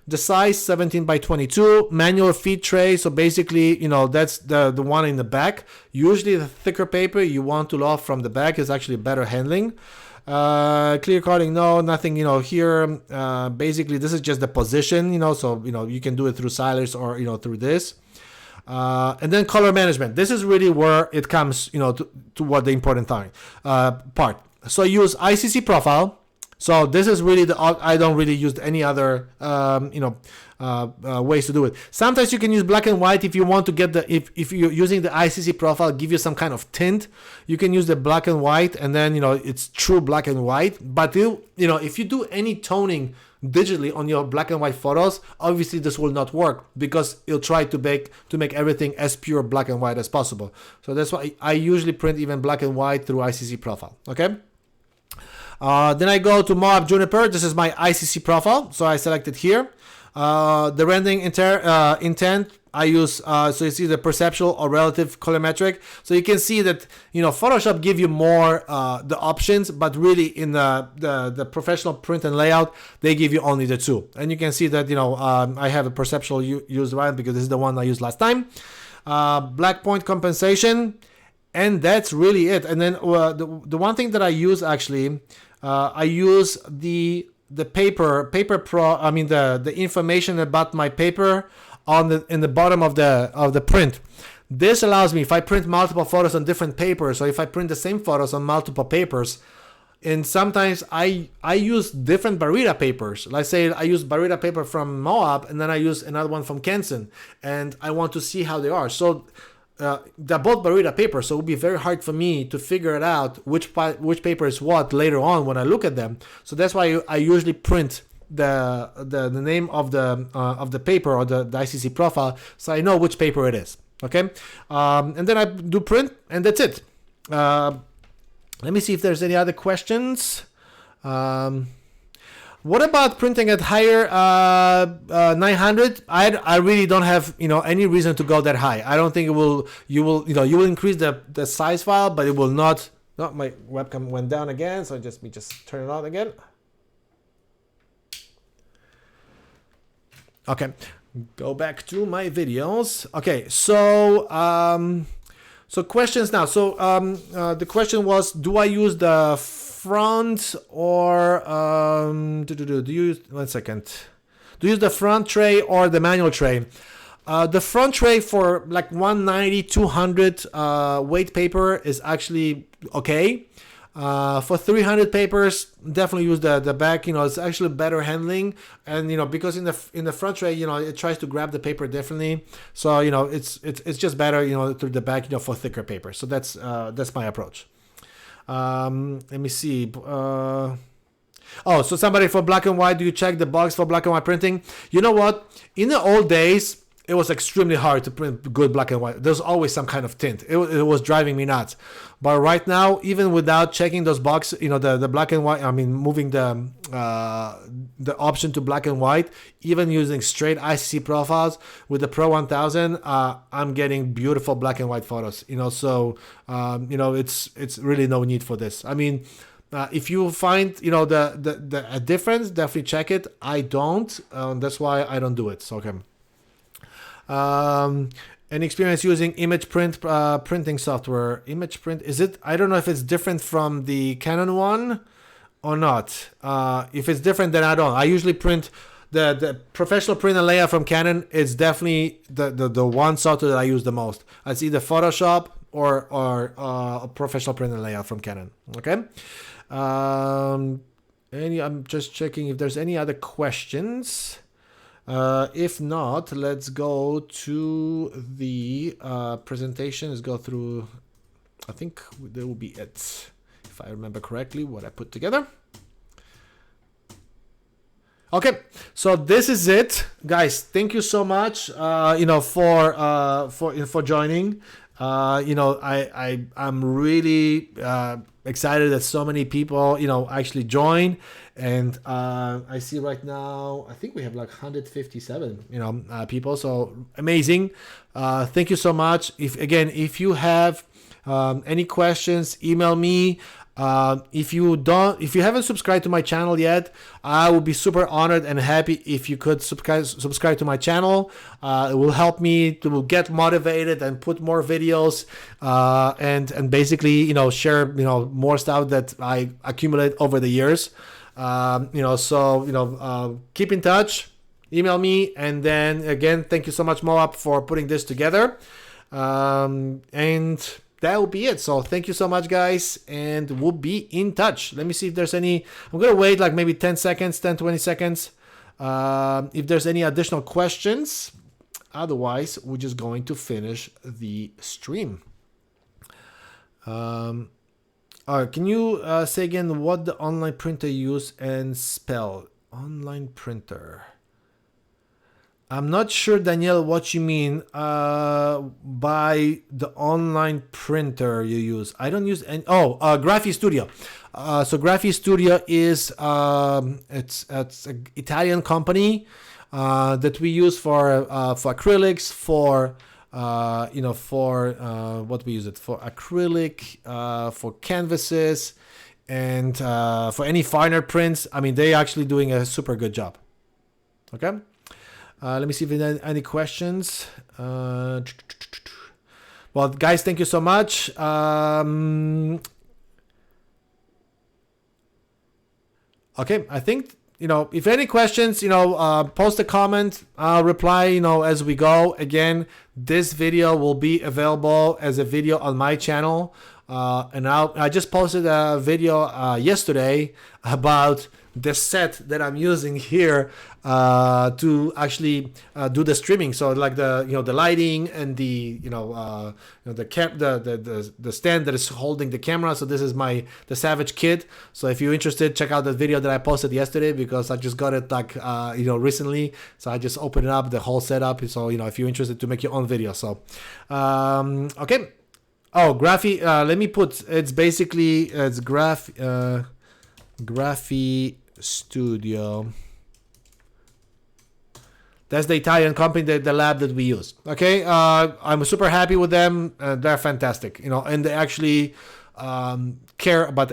The size 17 by 22, manual feed tray. So basically, that's the one in the back. Usually the thicker paper you want to load from the back is actually better handling. Clear coding, no, nothing, here. Basically this is just the position, so, you can do it through Silers or, through this. And then color management. This is really where it comes, to what the important part. So use ICC profile. So this is really I don't really use any other, ways to do it. Sometimes you can use black and white if you want to get if you're using the ICC profile, give you some kind of tint. You can use the black and white, and then, it's true black and white. But if you do any toning digitally on your black and white photos, obviously this will not work because it'll try to make everything as pure black and white as possible. So that's why I usually print even black and white through ICC profile. Okay. Then I go to Moab Juniper. This is my ICC profile, so I select it here. The rendering intent, I use, so you see the perceptual or relative colorimetric. So you can see that, Photoshop give you more the options, but really in the professional print and layout, they give you only the two. And you can see that, I have a perceptual used right because this is the one I used last time. Black point compensation, and that's really it. And then the one thing that I use actually, I use the paper pro. I mean the information about my paper in the bottom of the print. This allows me, if I print multiple photos on different papers, or if I print the same photos on multiple papers, and sometimes I use different Barita papers. Let's say I use Barita paper from Moab, and then I use another one from Kenson, and I want to see how they are. So they're both Barita paper, so it would be very hard for me to figure it out which paper is what later on when I look at them. So that's why I usually print the name of the paper or the ICC profile, so I know which paper it is. Okay, and then I do print, and that's it. Let me see if there's any other questions. What about printing at higher 900? I really don't have any reason to go that high. I don't think it will. You will increase the size file, but it will not. No, my webcam went down again, so let me just turn it on again. Okay, go back to my videos. Okay, so so questions now. So the question was, do I use the front or do you use, one second, do you use the front tray or the manual tray? The front tray for like 190, 200 weight paper is actually okay. For 300 papers, definitely use the back. It's actually better handling, and because in the front tray, it tries to grab the paper differently. So it's just better through the back for thicker paper. So that's my approach. Let me see. So somebody for black and white, do you check the box for black and white printing? You know what? In the old days, it was extremely hard to print good black and white. There's always some kind of tint. It was driving me nuts. But right now, even without checking those boxes, the black and white, moving the option to black and white, even using straight ICC profiles with the Pro 1000, I'm getting beautiful black and white photos. So it's really no need for this. If you find a difference, definitely check it. I don't. That's why I don't do it. So okay. An experience using image print printing software. Image print, is it? I don't know if it's different from the Canon one or not. If it's different, then I don't. I usually print the professional print and layout from Canon. It's definitely the one software that I use the most. It's either Photoshop or a professional print and layout from Canon. Okay. I'm just checking if there's any other questions. If not, let's go to the presentation. Let's go through, I think that will be it, if I remember correctly, what I put together. Okay, so this is it, guys. Thank you so much, for joining. I'm really excited that so many people, actually join. And I see right now, I think we have like 157, people. So amazing. Thank you so much. If you have any questions, email me. If you haven't subscribed to my channel yet, I will be super honored and happy if you could subscribe to my channel. It will help me to get motivated and put more videos, and basically, share, more stuff that I accumulate over the years. Keep in touch, email me, and then again, thank you so much, Moab, for putting this together. And that will be it. So thank you so much, guys, and we'll be in touch. Let me see if there's any. I'm gonna wait like maybe 20 seconds. If there's any additional questions. Otherwise, we're just going to finish the stream. All right, can you say again what the online printer you use and spell? Online printer. I'm not sure, Danielle, what you mean by the online printer you use. I don't use any. Oh, Graphi Studio. So Graphi Studio is it's an Italian company that we use for acrylics, for what we use it for, acrylic, for canvases, and for any finer prints. I mean, they're actually doing a super good job. Okay. Let me see if there are any questions. Well, guys, thank you so much. Okay, I think, if any questions, post a comment. I'll reply, as we go. Again, this video will be available as a video on my channel. And I just posted a video yesterday about the set that I'm using here to actually do the streaming. So like the lighting and the stand that is holding the camera. So this is the Savage kit. So if you're interested, check out the video that I posted yesterday, because I just got it recently. So I just opened it up, the whole setup. So if you're interested to make your own video. So okay. Oh, Graphi. Let me put. It's basically Graphi Studio. That's the Italian company, the lab that we use. Okay, I'm super happy with them. They're fantastic, and they actually care about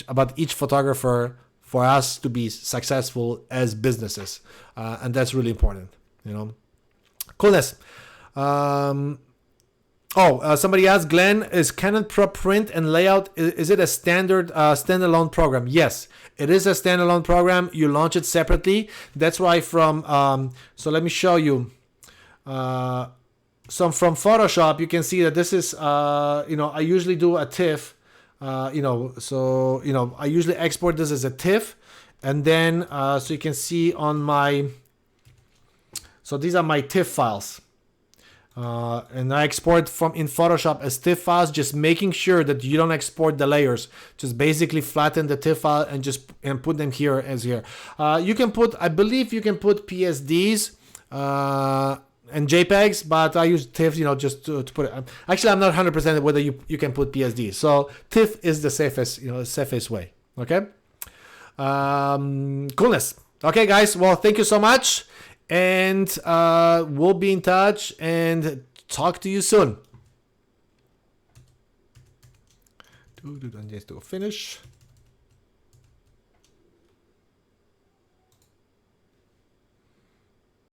about each photographer, for us to be successful as businesses, and that's really important. Coolness. Somebody asked, Glenn, is Canon Pro Print and Layout, is it a standard standalone program? Yes, it is a standalone program. You launch it separately. That's why so let me show you. So from Photoshop, you can see that this is, I usually do a TIFF. I usually export this as a TIFF. And then, so you can see on so these are my TIFF files. And I export in Photoshop as TIFF files, just making sure that you don't export the layers. Just basically flatten the TIFF file and put them here as here. You can put, I believe you can put PSDs and JPEGs, but I use TIFF, just to put it. Actually, I'm not 100% whether you can put PSDs. So TIFF is the safest way. Okay. Coolness. Okay, guys. Well, thank you so much. And we'll be in touch and talk to you soon. Just to finish.